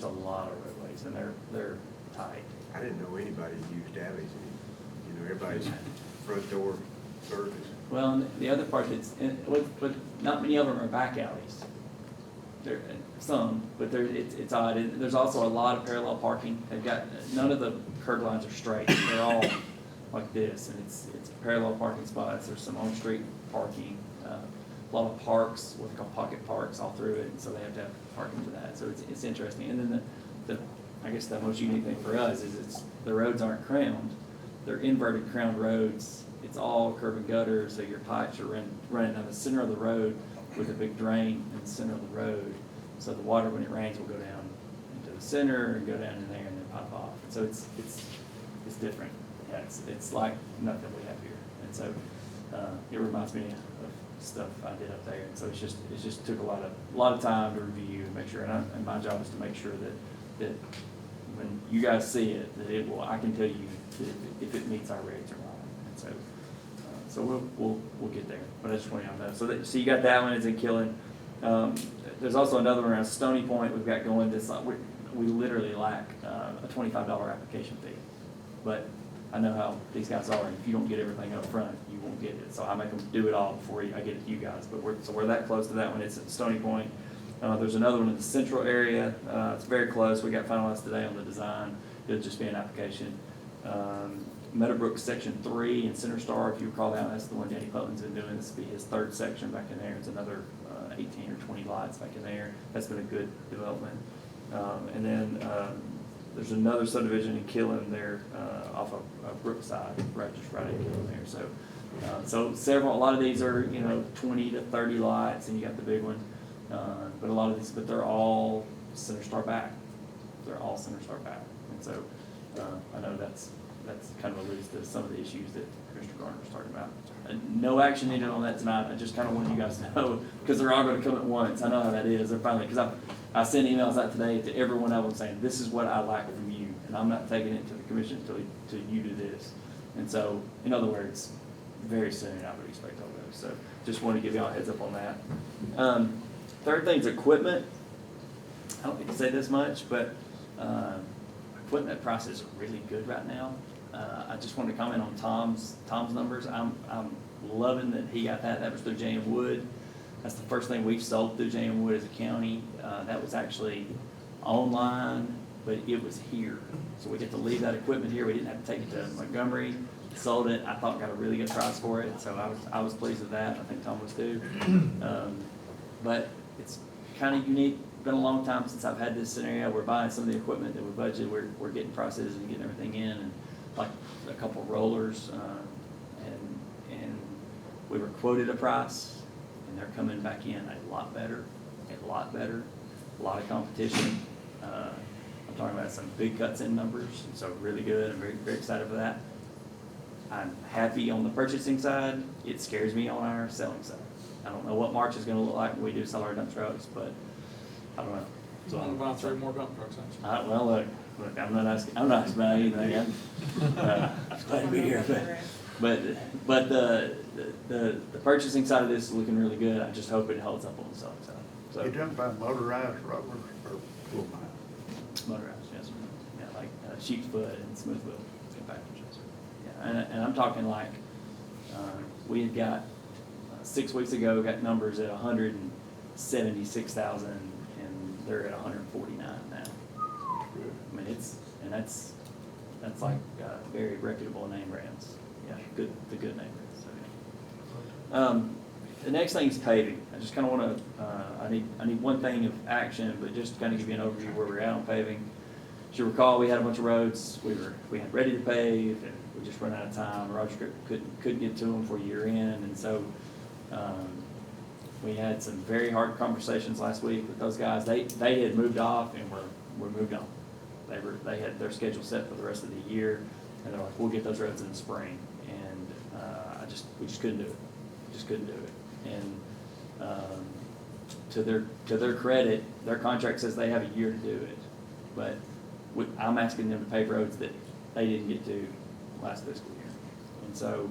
a lot of roadways, and they're tight. I didn't know anybody used alleys, and, everybody's front door service. Well, and the other part that's, but not many of them are back alleys. There, some, but it's odd. And there's also a lot of parallel parking. They've got, none of the curb lines are straight. They're all like this, and it's parallel parking spots. There's some on-street parking, a lot of parks, what they call pocket parks all through it, and so they have to have parking for that. So it's interesting. And then I guess the most unique thing for us is the roads aren't crowned. They're inverted crowned roads. It's all curb and gutter, so your pipes are running down the center of the road with a big drain in the center of the road. So the water, when it rains, will go down into the center and go down in there and then pipe off. And so it's different. Yeah, it's like nothing we have here. And so it reminds me of stuff I did up there. And so it just took a lot of time to review and make sure. And my job is to make sure that when you guys see it, that it will. I can tell you if it meets our rates or not. And so we'll get there. But I just want you to know. So you got that one. It's in Killen. There's also another one around Stony Point we've got going. This we literally lack a $25 application fee, but I know how these guys are. If you don't get everything up front, you won't get it. So I make them do it all before I get it to you guys. But we're that close to that one. It's at Stony Point. There's another one in the central area. It's very close. We got finalized today on the design. It'll just be an application. Meadowbrook Section 3 in Center Star, if you recall that, that's the one Danny Putlin's been doing. This will be his third section back in there. It's another 18 or 20 lots back in there. That's been a good development. And then there's another subdivision in Killen there off of Brookside, just right in Killen there. So a lot of these are 20 to 30 lots, and you got the big one. But a lot of these, but they're all Center Star back. They're all Center Star back, and so I know that's kind of alludes to some of the issues that Mr. Garner was talking about. No action needed on that tonight. I just kind of wanted you guys to know because they're all going to come at once. I know how that is. They're finally, because I sent emails out today to every one of them saying, this is what I like from you, and I'm not taking it to the commission until you do this. And so, in other words, very soon I would expect all those. So just want to give y'all a heads up on that. Third thing is equipment. I don't need to say this much, but equipment prices are really good right now. I just wanted to comment on Tom's numbers. I'm loving that he got that. That was through J.M. Wood. That's the first thing we've sold through J.M. Wood as a county. That was actually online, but it was here. So we get to leave that equipment here. We didn't have to take it to Montgomery. Sold it. I thought got a really good price for it. So I was pleased with that. I think Tom was too. But it's kind of unique. Been a long time since I've had this scenario. We're buying some of the equipment that we budgeted. We're getting prices and getting everything in, and like a couple of rollers, and we were quoted a price, and they're coming back in a lot better, a lot of competition. I'm talking about some big cuts in numbers, and so really good. I'm very, very excited for that. I'm happy on the purchasing side. It scares me on our selling side. I don't know what March is going to look like when we do sell our dump trucks, but I don't know. So I'm going to buy 3 more dump trucks, ain't you? Well, look, I'm not asking about anything. I'm glad to be here, but the purchasing side of this is looking really good. I just hope it holds up on the selling side. So You talking about motorized rollers or full mile? motorized, yes, sir. Yeah, like sheep's foot and smooth wheel compactors, yes, sir. Yeah, and I'm talking like we had got 6 weeks ago got numbers at 176,000, and they're at 149 now. I mean, that's like very reputable name brands. Yeah, the good name brands. So, yeah. The next thing is paving. I just kind of want to. I need one thing of action, but just to kind of give you an overview where we're at on paving. as you recall, we had a bunch of roads we had ready to pave, and we just ran out of time. Roger couldn't get to them for year end, and so we had some very hard conversations last week with those guys. They had moved off, and we're moved on. They had their schedule set for the rest of the year, and they're like, we'll get those roads in the spring, and we just couldn't do it. Just couldn't do it. And to their credit, their contract says they have a year to do it, but I'm asking them to pave roads that they didn't get to last fiscal year. And so,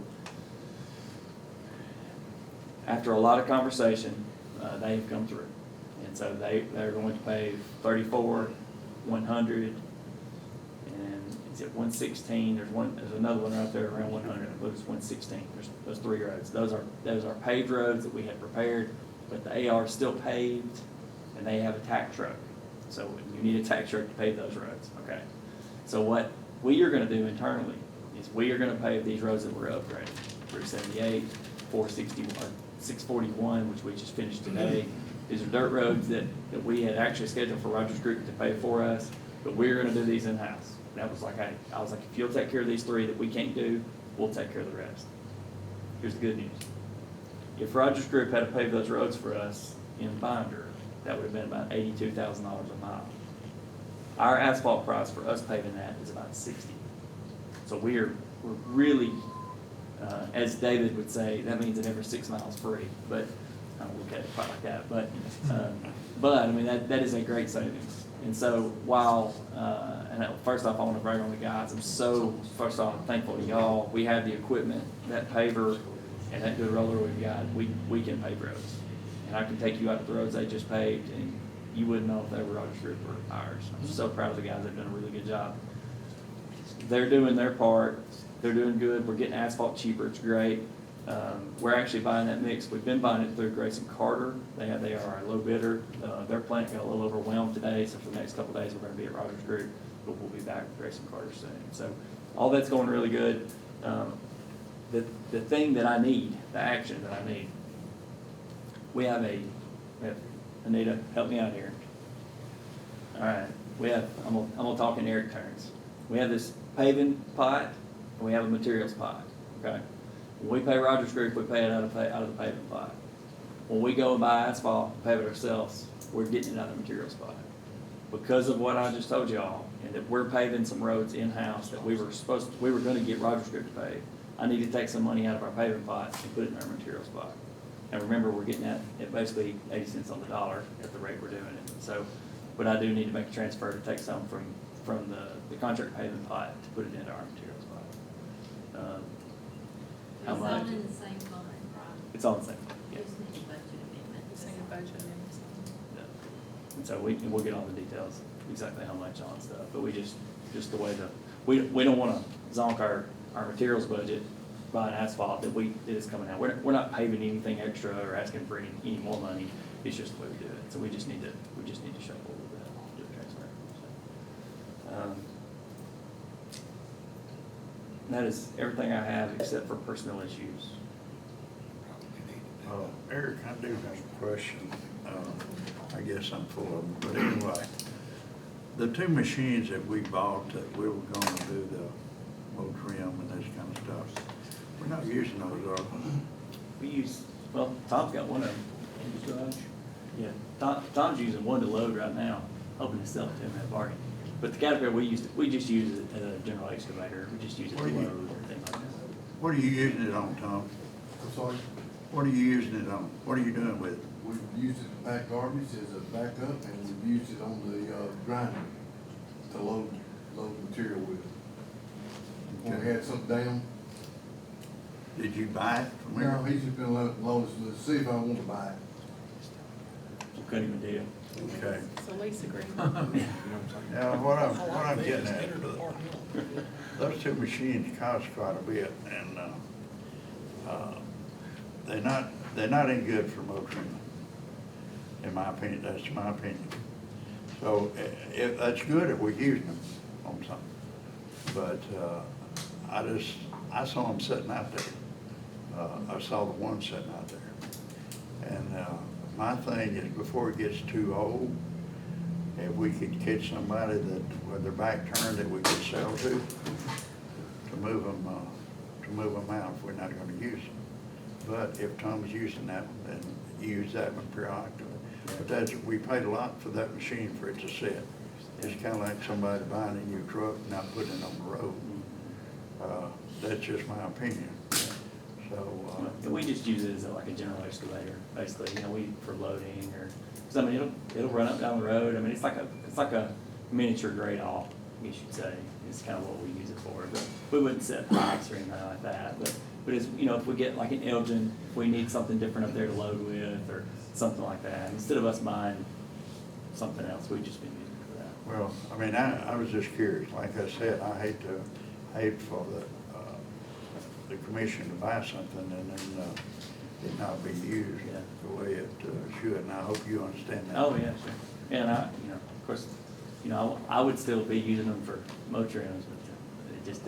after a lot of conversation, they've come through. And so they're going to pave 34, 100, and is it 116? There's another one right there around 100. I believe it's 116. There's those 3 roads. Those are paved roads that we had prepared, but they are still paved, and they have a tack truck. So you need a tack truck to pave those roads, okay? So what we are gonna do internally is we are gonna pave these roads that we're upgrading. 378, 461, 641, which we just finished today. These are dirt roads that we had actually scheduled for Rogers Group to pave for us, but we're gonna do these in-house. That was like, I was like, if you'll take care of these 3 that we can't do, we'll take care of the rest. Here's the good news. If Rogers Group had to pave those roads for us in binder, that would have been about $82,000 a mile. Our asphalt price for us paving that is about $60. So we're really, as David would say, that means that every 6 miles free, but I don't look at it quite like that, but I mean, that is a great savings. And so while, first off, I want to brag on the guys. First off, thankful to y'all. We have the equipment, that paver and that good roller we've got, we can pave roads. And I can take you out to the roads they just paved, and you wouldn't know if they were Rogers Group or ours. I'm so proud of the guys. They've done a really good job. They're doing their part. They're doing good. We're getting asphalt cheaper. It's great. We're actually buying that mix. We've been buying it through Grayson Carter. They are our low bidder. Their plant got a little overwhelmed today, so for the next couple of days we're going to be at Rogers Group, but we'll be back with Grayson Carter soon. So all that's going really good. The thing that I need, the action that I need, we have Anita, help me out here. All right, I'm gonna talk in Eric terms. We have this paving pot, and we have a materials pot, okay? When we pay Rogers Group, we pay it out of the paving pot. When we go and buy asphalt and pave it ourselves, we're getting it out of the materials pot. Because of what I just told y'all, and that we're paving some roads in-house that we were gonna get Rogers Group to pave, I need to take some money out of our paving pot and put it in our materials pot. And remember, we're getting that at basically 80 cents on the dollar at the rate we're doing it. So, but I do need to make a transfer to take some from the contract paving pot to put it into our materials pot. How It's much? all in the same line, right? It's all the same, yes. Just need a budget amendment. Single budget amendments. Yeah. And so we'll get all the details, exactly how much on stuff, but we just the way we don't wanna zonk our materials budget buying asphalt that is coming out. We're not paving anything extra or asking for any more money. It's just the way we do it. So we just need to shuffle a little bit, do a transfer. So, that is everything I have except for personnel issues. Eric, I do have a question. I guess I'm full of them, but anyway, the 2 machines that we bought that we were gonna do the mow trim and this kind of stuff, we're not using those, are we? Tom's got one of them in his garage. Yeah, Tom's using one to load right now, hoping to sell it to him at bargain. But the Caterpillar, we just use it as a general excavator. We just use it to load or things like that. What are you using it on, Tom? I'm sorry, What are you using it on? What are you doing with it? we've used it to pack garbage as a backup, and we've used it on the grinder to load material with. When we had something down, Did you buy it from no, here? he's just been load us, to see if I want to buy it. So cut him a deal. Okay. It's a lease agreement. Now, what I'm getting at, those 2 machines cost quite a bit, and, they're not any good for mow trimming. In my opinion, that's my opinion. So, that's good if we're using them on something. But, I saw them sitting out there. I saw the one sitting out there. And, my thing is, before it gets too old, if we could catch somebody that, with their back turned, that we could sell to move them out if we're not gonna use them. But if Tom's using that one, then use that one periodically. But that's, we paid a lot for that machine for it to sit. It's kinda like somebody buying a new truck and not putting it on the road. That's just my opinion. So, We just use it as like a general excavator, basically, for loading or, cause I mean, it'll run up down the road. I mean, it's like a miniature grade off, I guess you'd say, is kind of what we use it for. But we wouldn't set pipes or anything like that. But it's, if we get like an Elgin, if we need something different up there to load with or something like that, instead of us buying something else, we've just been using it for that. well, I mean, I was just curious. Like I said, I hate for the commission to buy something and then it not be used Yeah. the way it should. And I hope you understand that. Oh, yeah, sure. And of course, I would still be using them for mow trims, but it just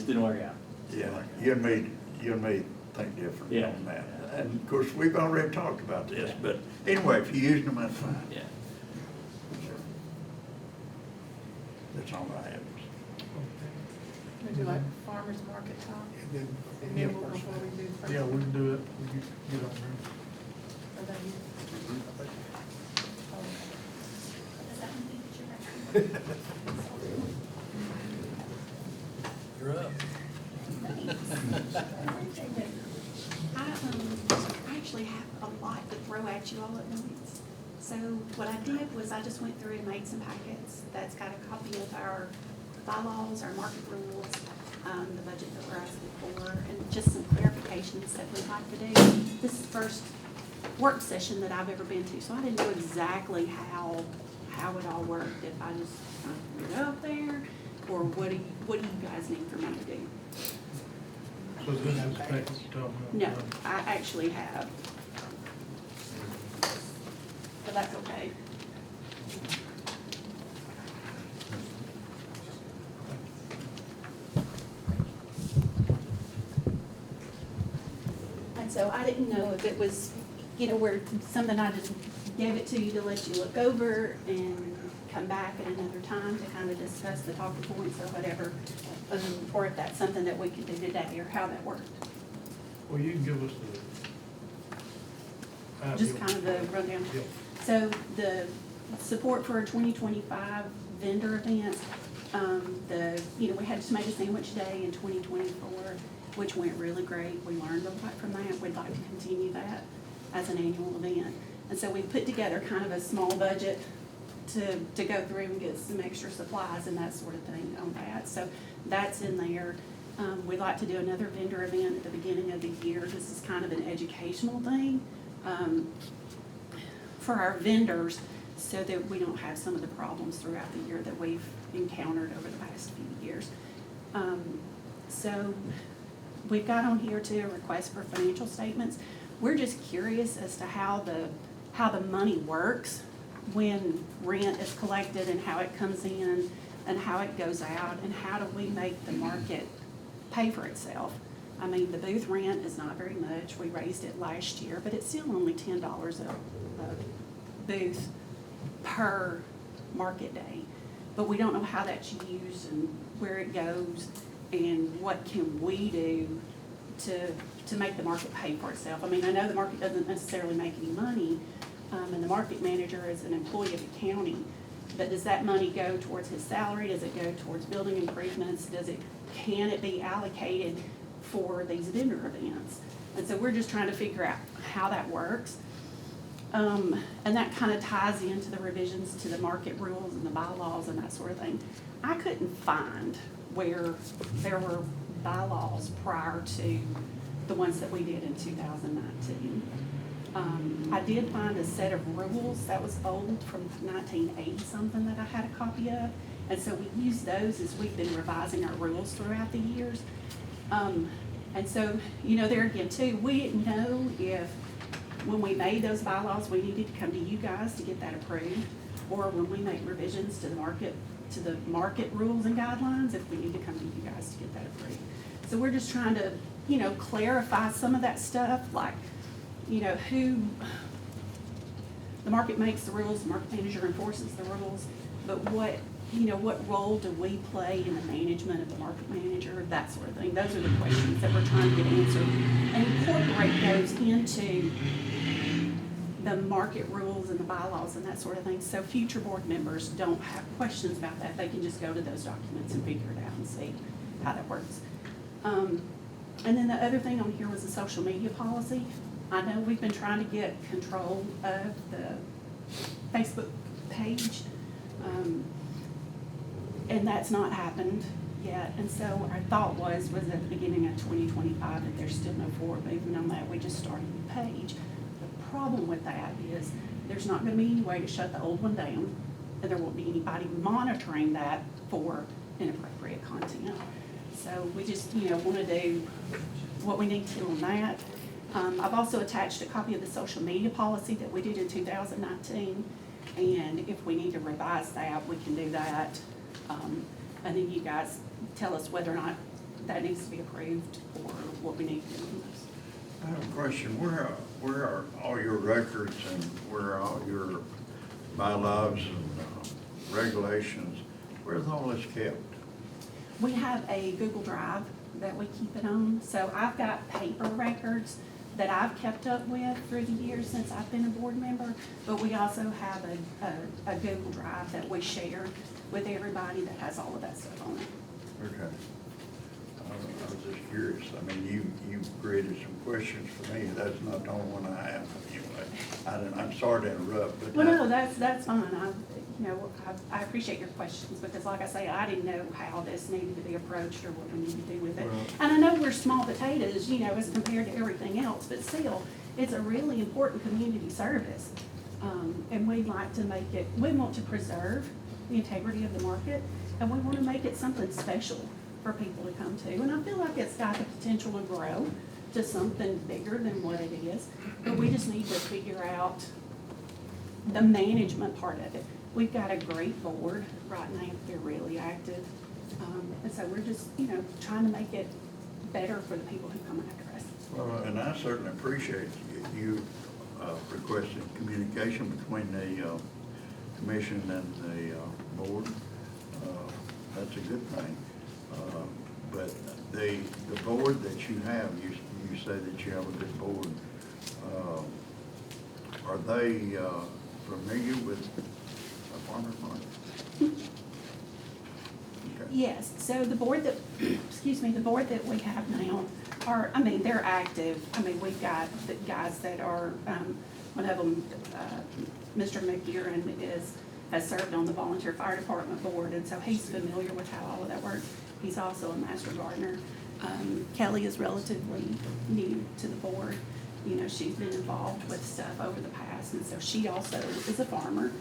didn't work out. Yeah, you and me think different Yeah. on that. And of course, we've already talked about this, but anyway, if you're using them, that's fine. Yeah. That's all I have. We do like farmer's market talk, And and then, then we'll, before we do. Yeah, we can do it, we can get on there. Are they you? Oh, Does that mean that you're ready? You're up. I actually have a lot to throw at you all at once. So what I did was I just went through and made some packets that's got a copy of our bylaws, our market rules, the budget that we're asking for, and just some clarifications that we'd like to do. This is the first work session that I've ever been to, so I didn't know exactly how it all worked, if I just kind of put it up there, or what do you guys need for me to do? So this is the package you're talking about? No, I actually have. But that's okay. And so I didn't know if it was, where something I just gave it to you to let you look over and come back at another time to kind of discuss the talking points or whatever, or if that's something that we could do today, or how that worked. Well, you can give us the. Just kind of the rundown. Yeah. So the support for our 2025 vendor event, we had Tomato Sandwich Day in 2024, which went really great. We learned a lot from that. We'd like to continue that as an annual event. And so we put together kind of a small budget to go through and get some extra supplies and that sort of thing on that. So that's in there. We'd like to do another vendor event at the beginning of the year. This is kind of an educational thing for our vendors, so that we don't have some of the problems throughout the year that we've encountered over the past few years. So we've got on here too a request for financial statements. We're just curious as to how the money works when rent is collected and how it comes in and how it goes out, and how do we make the market pay for itself. I mean, the booth rent is not very much. We raised it last year, but it's still only $10 a booth per market day. But we don't know how that's used and where it goes and what can we do to make the market pay for itself. I mean, I know the market doesn't necessarily make any money, and the market manager is an employee of the county, but does that money go towards his salary? Does it go towards building improvements? Can it be allocated for these vendor events? And so we're just trying to figure out how that works. And that kind of ties into the revisions to the market rules and the bylaws and that sort of thing. I couldn't find where there were bylaws prior to the ones that we did in 2019. I did find a set of rules that was old from 1980 something that I had a copy of. And so we use those as we've been revising our rules throughout the years. And so, there again too, we didn't know if when we made those bylaws, we needed to come to you guys to get that approved, or when we make revisions to the market rules and guidelines, if we need to come to you guys to get that approved. So we're just trying to, clarify some of that stuff, like, who, the market makes the rules, the market manager enforces the rules, but what role do we play in the management of the market manager, that sort of thing. Those are the questions that we're trying to get answered and incorporate those into the market rules and the bylaws and that sort of thing. So future board members don't have questions about that. They can just go to those documents and figure it out and see how that works. And then the other thing on here was the social media policy. I know we've been trying to get control of the Facebook page. And that's not happened yet. And so our thought was at the beginning of 2025 that there's still no forward movement on that. We just started the page. The problem with that is there's not going to be any way to shut the old one down, and there won't be anybody monitoring that for inappropriate content. So we just, want to do what we need to on that. I've also attached a copy of the social media policy that we did in 2019. And if we need to revise that, we can do that. And then you guys tell us whether or not that needs to be approved or what we need to do on this. I have a question. Where are all your records and where are all your bylaws and regulations? Where's all this kept? We have a Google Drive that we keep it on. So I've got paper records that I've kept up with through the years since I've been a board member, but we also have a Google Drive that we share with everybody that has all of that stuff on it. Okay. I was just curious. I mean, you created some questions for me. That's not the only one I have anyway. I'm sorry to interrupt, but. Well, no, that's fine. I appreciate your questions because like I say, I didn't know how this needed to be approached or what we need to do with it. Well, and I know we're small potatoes, as compared to everything else, but still, it's a really important community service. And we'd like to we want to preserve the integrity of the market, and we want to make it something special for people to come to. And I feel like it's got the potential to grow to something bigger than what it is, but we just need to figure out the management part of it. We've got a great board right now. They're really active. And so we're just, trying to make it better for the people who come after us. Well, and I certainly appreciate you requesting communication between the commission and the board. That's a good thing. But the board that you have, you say that you have a good board. Are they familiar with a farmer's market? Okay. Yes, so the board that, the board that we have now they're active. We've got the guys that are, one of them, Mr. McGearon has served on the volunteer fire department board, and so he's familiar with how all of that works. He's also a master gardener. Kelly is relatively new to the board. She's been involved with stuff over the past, and so she also is a farmer.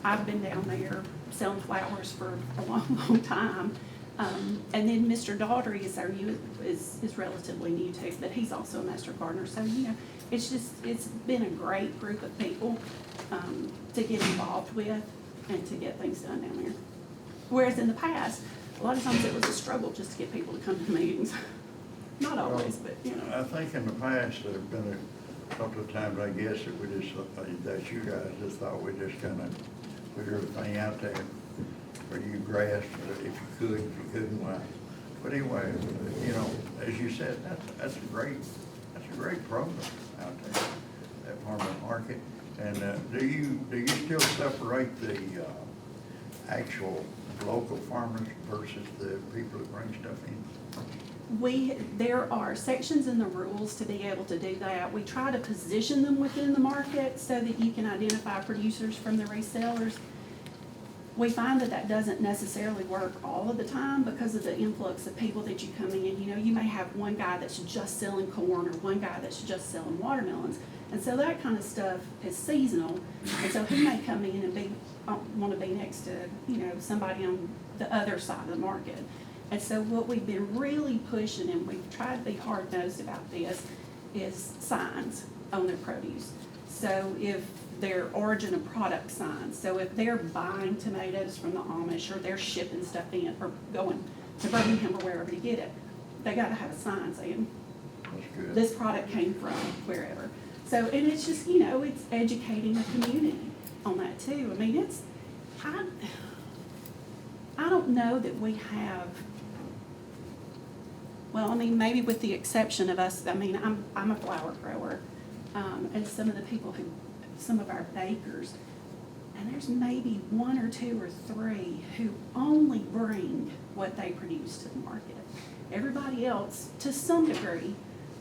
I've been down there selling flowers for a long, long time. And then Mr. Daughtry is relatively new too, but he's also a master gardener. So, it's been a great group of people to get involved with and to get things done down there. Whereas in the past, a lot of times it was a struggle just to get people to come to the meetings. Not always, but, I think in the past, there have been a couple of times, I guess, that we just, that you guys just thought we just kind of put everything out there for you grasped, if you could, if you couldn't, why. But anyway, as you said, that's a great program out there, that farmer market. And do you still separate the actual local farmers versus the people that bring stuff in? There are sections in the rules to be able to do that. We try to position them within the market so that you can identify producers from the resellers. We find that doesn't necessarily work all of the time because of the influx of people that you come in. You may have one guy that's just selling corn or one guy that's just selling watermelons. And so that kind of stuff is seasonal. And so he may come in and want to be next to, somebody on the other side of the market. And so what we've been really pushing, and we've tried to be hard-nosed about this, is signs on their produce. So if their origin of product signs, so if they're buying tomatoes from the Amish or they're shipping stuff in or going to Birmingham or wherever to get it, they got to have a sign saying, That's good. this product came from wherever. So, and it's just, you know, it's educating the community on that too. I mean, I don't know that we have, well, I mean, maybe with the exception of us, I mean, I'm a flower grower, and some of the people some of our bakers, and there's maybe one or two or three who only bring what they produce to the market. Everybody else, to some degree,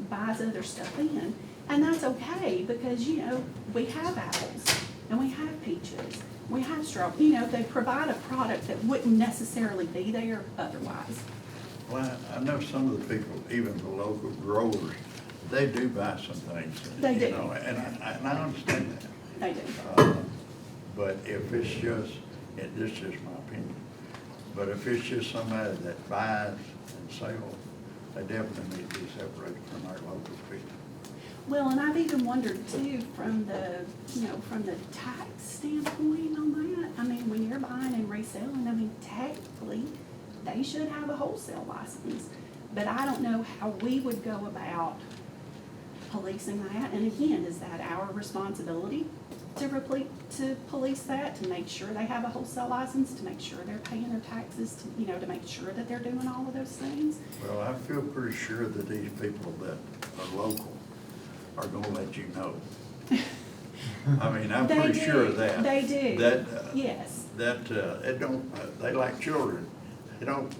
buys other stuff in, and that's okay, because, you know, we have apples, and we have peaches, we have strawberries, you know, they provide a product that wouldn't necessarily be there otherwise. Well, I know some of the people, even the local growers, they do buy some things. They do. You know, and I understand that. They do. But if it's just, and this is my opinion, but if it's just somebody that buys and sells, they definitely need to be separated from our local people. Well, and I've even wondered too, from the, you know, from the tax standpoint on that, I mean, when you're buying and reselling, I mean, technically, they should have a wholesale license. But I don't know how we would go about policing that. And again, is that our responsibility to police that, to make sure they have a wholesale license, to make sure they're paying their taxes, to, you know, to make sure that they're doing all of those things? Well, I feel pretty sure that these people that are local are gonna let you know. I mean, I'm They pretty do. sure of that. They do. That, Yes. it don't, they like children, they don't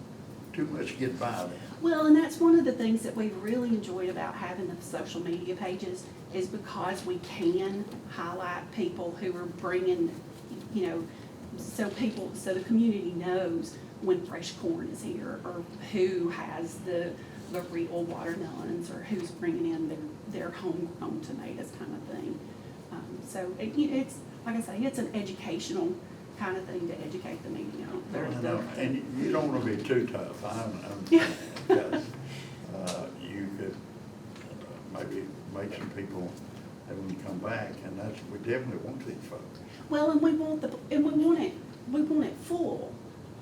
too much get by them. Well, and that's one of the things that we've really enjoyed about having the social media pages, is because we can highlight people who are bringing, you know, so the community knows when fresh corn is here, or who has the real watermelons, or who's bringing in their homegrown tomatoes, kind of thing. So it's, like I say, it's an educational kind of thing to educate the media on. Well, I know, and you don't wanna be too tough, Yeah. because, you could maybe make some people have them come back, and that's, we definitely want these folks. Well, and we want it full.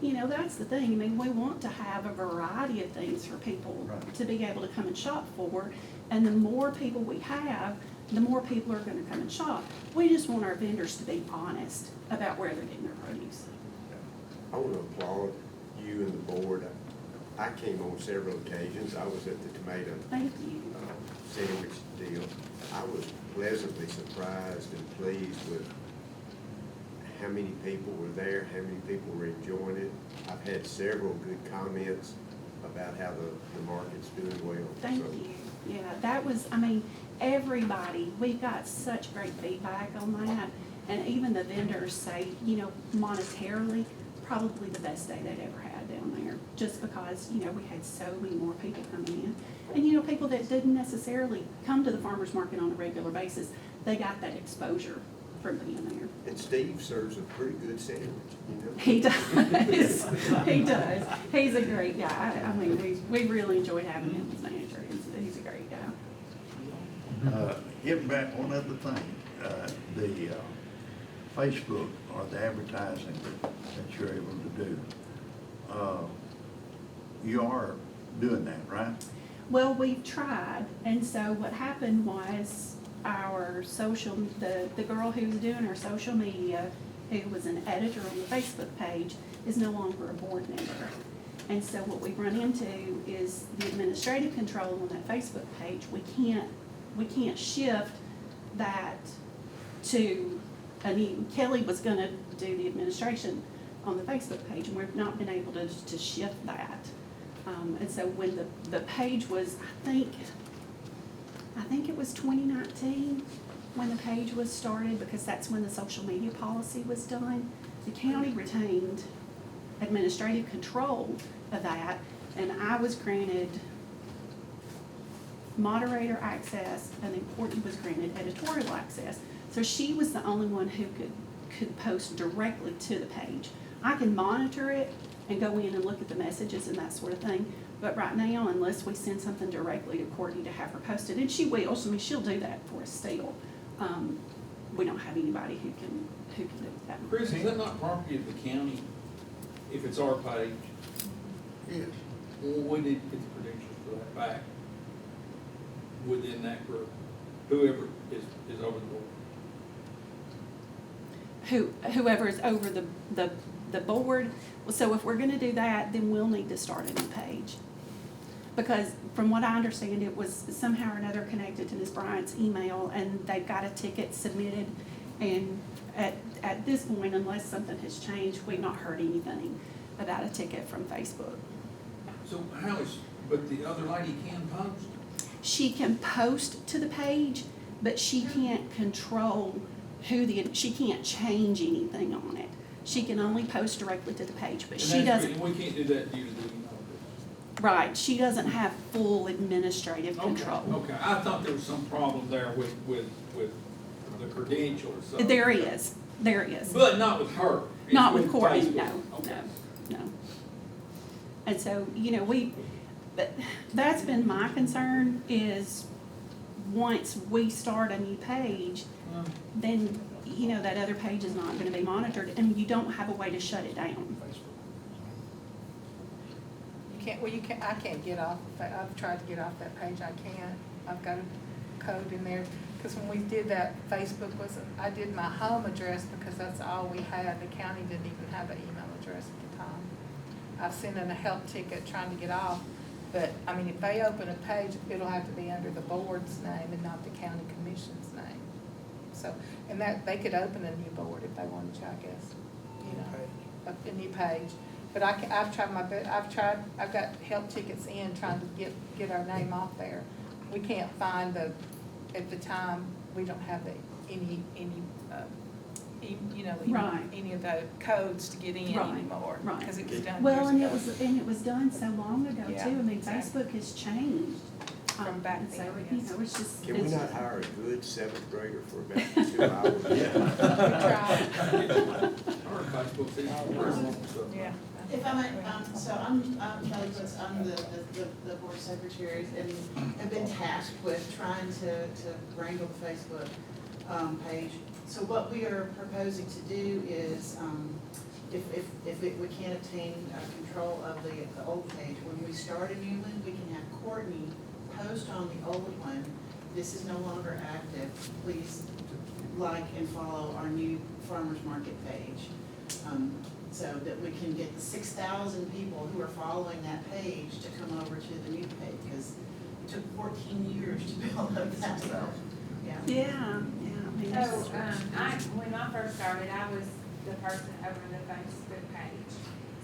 You know, that's the thing. I mean, we want to have a variety of things for people Right. to be able to come and shop for. And the more people we have, the more people are gonna come and shop. We just want our vendors to be honest about where they're getting their produce. I want to applaud you and the board. I came on several occasions. I was at the tomato Thank you. sandwich deal. I was pleasantly surprised and pleased with how many people were there, how many people were enjoying it. I've had several good comments about how the market's doing well. Thank So, you. Yeah, that was, I mean, everybody, we got such great feedback on that. And even the vendors say, you know, monetarily, probably the best day they'd ever had down there. Just because, you know, we had so many more people coming in. And, you know, people that didn't necessarily come to the farmer's market on a regular basis, they got that exposure from being there. And Steve serves a pretty good sandwich, you know? He does. He does. He's a great guy. I mean, we really enjoyed having him as manager. He's a great guy. Getting back, one other thing, the Facebook or the advertising that you're able to do, you are doing that, right? Well, we've tried, and so what happened was our the girl who was doing our social media, who was an editor on the Facebook page, is no longer a board member. And so what we've run into is the administrative control on that Facebook page. We can't shift that to, I mean, Kelly was gonna do the administration on the Facebook page, and we've not been able to shift that. And so when the page was, I think it was 2019 when the page was started, because that's when the social media policy was done. The county retained administrative control of that, and I was granted moderator access, and then Courtney was granted editorial access. So she was the only one who could post directly to the page. I can monitor it and go in and look at the messages and that sort of thing. But right now, unless we send something directly to Courtney to have her posted, and she will, I mean, she'll do that for us still. We don't have anybody who can do that. Chris, is that not property of the county if it's our page? Yes. Well, we need to get the credentials for that back within that group. whoever is over the board. Whoever is over the board. So if we're gonna do that, then we'll need to start a new page. Because from what I understand, it was somehow or another connected to Ms. Bryant's email, and they've got a ticket submitted. And at this point, unless something has changed, we've not heard anything about a ticket from Facebook. So how is, but the other lady can post? She can post to the page, but she can't control she can't change anything on it. She can only post directly to the page, but she doesn't. And we can't do that due to the email address. Right, she doesn't have full administrative control. Okay, I thought there was some problem there with the credentials. So. There is. But not with her. It's Not with Courtney, Facebook. no, Okay. no. And so, but that's been my concern is once we start a new page, then, that other page is not gonna be monitored and you don't have a way to shut it down. I can't get off, I've tried to get off that page, I can't. I've got a code in there, because when we did that, Facebook I did my home address because that's all we had. The county didn't even have an email address at the time. I've sent in a help ticket trying to get off, but, if they open a page, it'll have to be under the board's name and not the county commission's name. So, and that, they could open a new board if they wanted to, I guess, a new page. But I've tried my best, I've got help tickets in trying to get our name off there. We can't find at the time, we don't have any Right. any of the codes to get in Right, anymore. right. Because it was done Well, years and ago. it was done so long ago too. Yeah, Facebook has changed. From back And so, then, yes. it's just. Can we it's- not hire a good seventh grader for about 2 hours? Our Facebook's in. So. Yeah. If I might, so I'm Kelly Woods, I'm the board secretary, and have been tasked with trying to wrangle the Facebook page. So what we are proposing to do is, if we can't obtain control of the old page, when we start a new one, we can have Courtney post on the old one. This is no longer active. Please like and follow our new farmers market page. So that we can get the 6,000 people who are following that page to come over to the new page, because it took 14 years to build up that, so, yeah. Yeah. So, when I first started, I was the person over the Facebook page.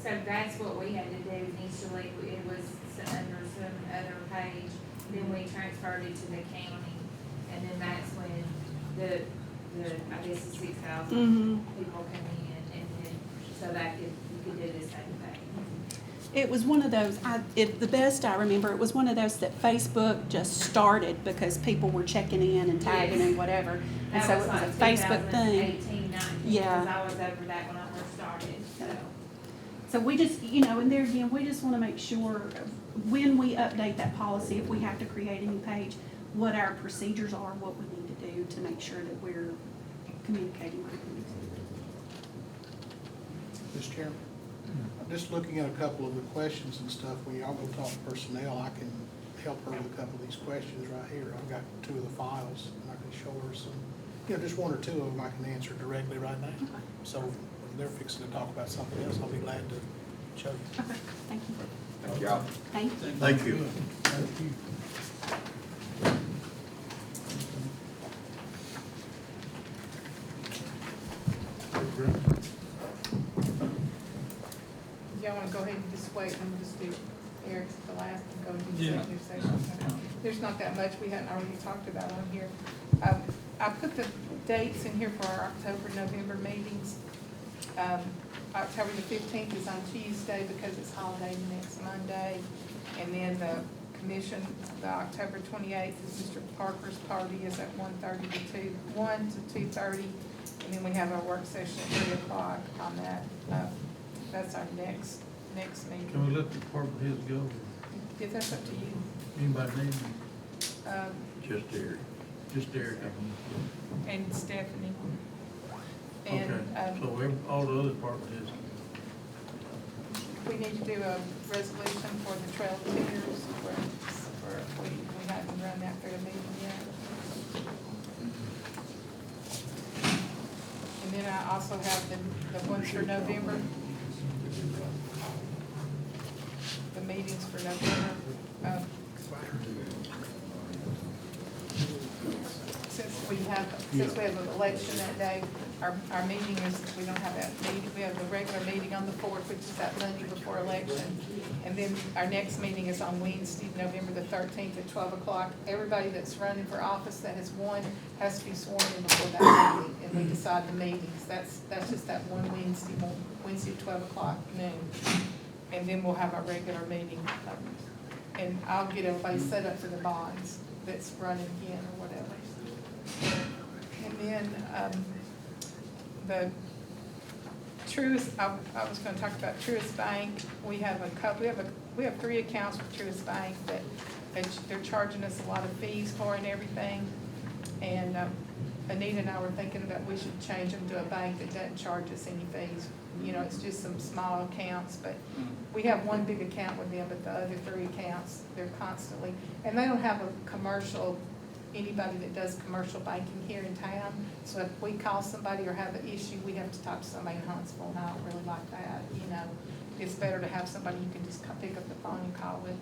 So that's what we had to do initially. It was under some other page. Then we transferred it to the county. And then that's when I guess the 6,000 people come in. And then, so that you could do the same thing. It was one of those, the best I remember, it was one of those that Facebook just started because people were checking in and tagging and whatever. And so it was a Facebook thing. 2018, 19, Yeah. because I was over that when I first started, so. So we just, and there again, we just want to make sure when we update that policy, if we have to create a new page, what our procedures are, what we need to do to make sure that we're communicating like we need to. Mr. Chairman, I'm just looking at a couple of the questions and stuff. When y'all go talk to personnel, I can help her with a couple of these questions right here. I've got 2 of the files, and I can show her some, just 1 or 2 of them I can answer directly right now. So if they're fixing to talk about something else, I'll be glad to show you. Okay, thank you. Thank y'all. Thank you. Thank you. Thank you. Y'all wanna go ahead and just wait and we'll just do Eric's the last and go into Yeah. executive session? There's not that much we hadn't already talked about on here. I put the dates in here for our October, November meetings. October the 15th is on Tuesday because it's holiday next Monday. And then the commission, the October 28th is Mr. Parker's party is at 1:30 to 1 to 2:30. And then we have our work session at 3 o'clock on that. That's our next meeting. Can we let the department heads go? Yeah, that's up to you. Anybody need me? Just Eric. Just Eric. And Stephanie. And, Okay, so all the other department heads. we need to do a resolution for the trail tiers we haven't run that through the meeting yet. And then I also have the ones for November. The meetings for November. Since we have an election that day, our meeting is, we don't have that meeting, we have the regular meeting on the 4th, which is that Monday before election. And then our next meeting is on Wednesday, November the 13th at 12 o'clock. Everybody that's running for office that has won has to be sworn in before that meeting, and we decide the meetings. That's just that one Wednesday at 12 o'clock noon. And then we'll have our regular meeting. And I'll get everybody set up for the bonds that's running again or whatever. And then, the Truist, I was gonna talk about Truist Bank. We have we have 3 accounts with Truist Bank that they're charging us a lot of fees for and everything. And, Anita and I were thinking that we should change them to a bank that doesn't charge us any fees. You know, it's just some small accounts, but we have one big account with them, but the other 3 accounts, they're constantly, and they don't have a commercial, anybody that does commercial banking here in town. So if we call somebody or have an issue, we have to talk to somebody in Huntsville, and I don't really like that, you know. It's better to have somebody you can just pick up the phone and call with.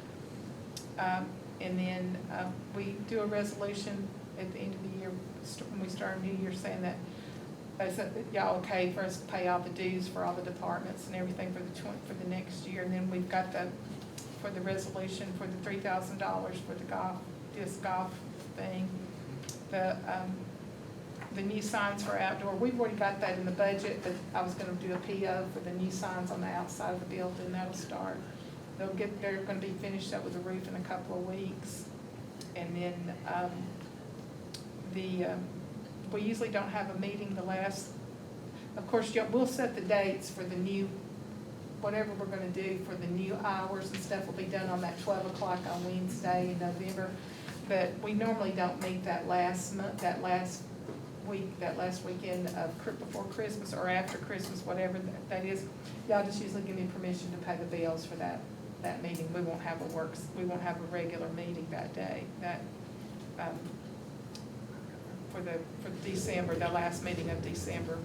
And then we do a resolution at the end of the year, when we start a new year, saying that y'all okay for us to pay all the dues for all the departments and everything for the next year. And then we've got for the resolution for the $3,000 for the disc golf thing. The new signs for outdoor, we've already got that in the budget, but I was gonna do a PO for the new signs on the outside of the building. That'll start. They're gonna be finished up with the roof in a couple of weeks. And then, we usually don't have a meeting of course, we'll set the dates for the new, whatever we're gonna do for the new hours and stuff will be done on that 12 o'clock on Wednesday in November. But we normally don't meet that last weekend of before Christmas or after Christmas, whatever that is. Y'all just usually give me permission to pay the bills for that meeting. We won't have a regular meeting that day, for December, the last meeting of December.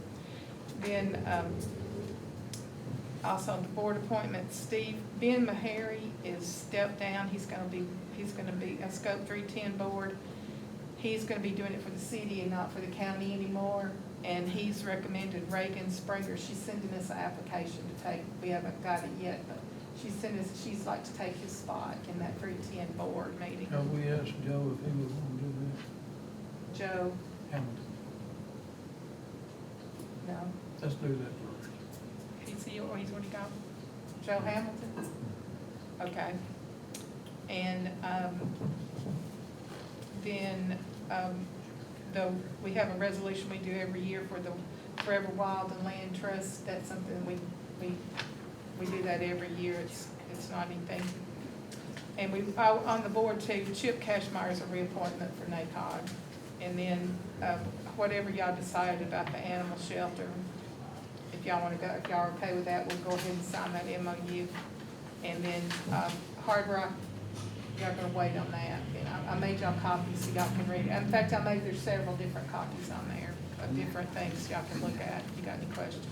Then, also the board appointments, Ben Meharry is stepped down. He's gonna be a Scope 310 board. He's gonna be doing it for the city and not for the county anymore. And he's recommended Reagan Springer. She's sending us an application to take. We haven't got it yet, but she's like to take his spot in that 310 board meeting. Have we asked Joe if he would want to do Joe, that? Hamilton. no, Let's do that first. he's already gone. Joe Hamilton? Okay. And, then, we have a resolution we do every year for the Forever Wild and Land Trust. That's something we do that every year. It's not anything. And on the board too, Chip Cashmire is a reappointment for NACOG. And then, whatever y'all decide about the animal shelter, if y'all wanna go, if y'all are okay with that, we'll go ahead and sign that MOU. And then, Hard Rock, y'all gonna wait on that. And I made y'all copies so y'all can read it. In fact, there's several different copies on there of different things y'all can look at if you got any questions.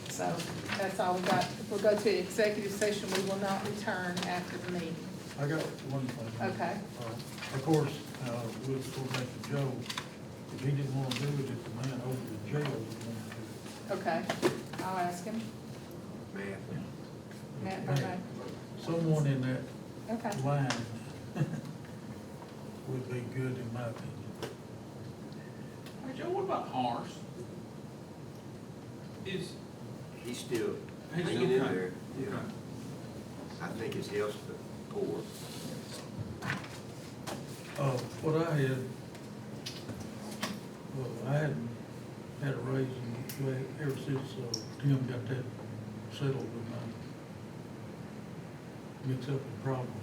So that's all we got. If we'll go to executive session, we will not return after the meeting. I got one thing. Okay. Of course, we'll go back to Joe. If he didn't want to do it, if the man over the jail would want to do it. Okay, I'll ask him. Matt, okay. Someone in that Okay. line would be good in my opinion. Hey, Joe, what about Horace? He's still He's hanging in okay. there. Yeah. Okay. I think his health's poor. What I hadn't had a raise ever since Tim got that settled with my mix up the problem.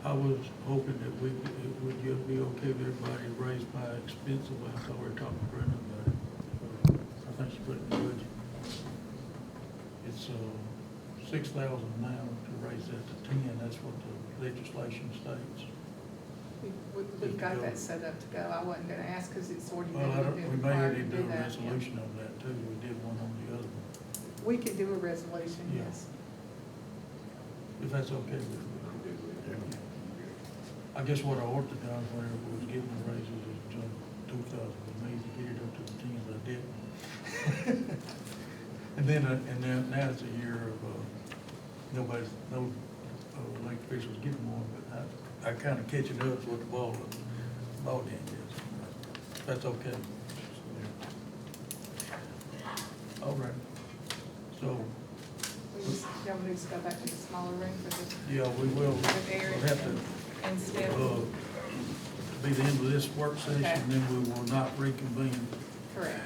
I was hoping that it would just be okay with everybody raised by expensive. I thought we were talking to Brenda about it. I think she put it in the budget. It's $6,000 now to raise that to 10. That's what the legislation states. We've got that set up to go. I wasn't gonna ask, cause it's already Well, I don't, been we may required to need to do do a that. resolution on that too, we did one on the other one, We can do a resolution, Yeah. yes. if that's okay with you. I guess what I ought to do whenever we was getting the raises is jump 2,000, but maybe to get it up to the 10, but I didn't. And then now it's a year of, no lake officials getting more, but I kind of catching up to what the ball game is. That's okay. All right. So, Y'all need to go back to the smaller room for the, yeah, we will, with Eric we'll have to, instead. be the end of this work session, Okay. then we will not reconvene. Correct.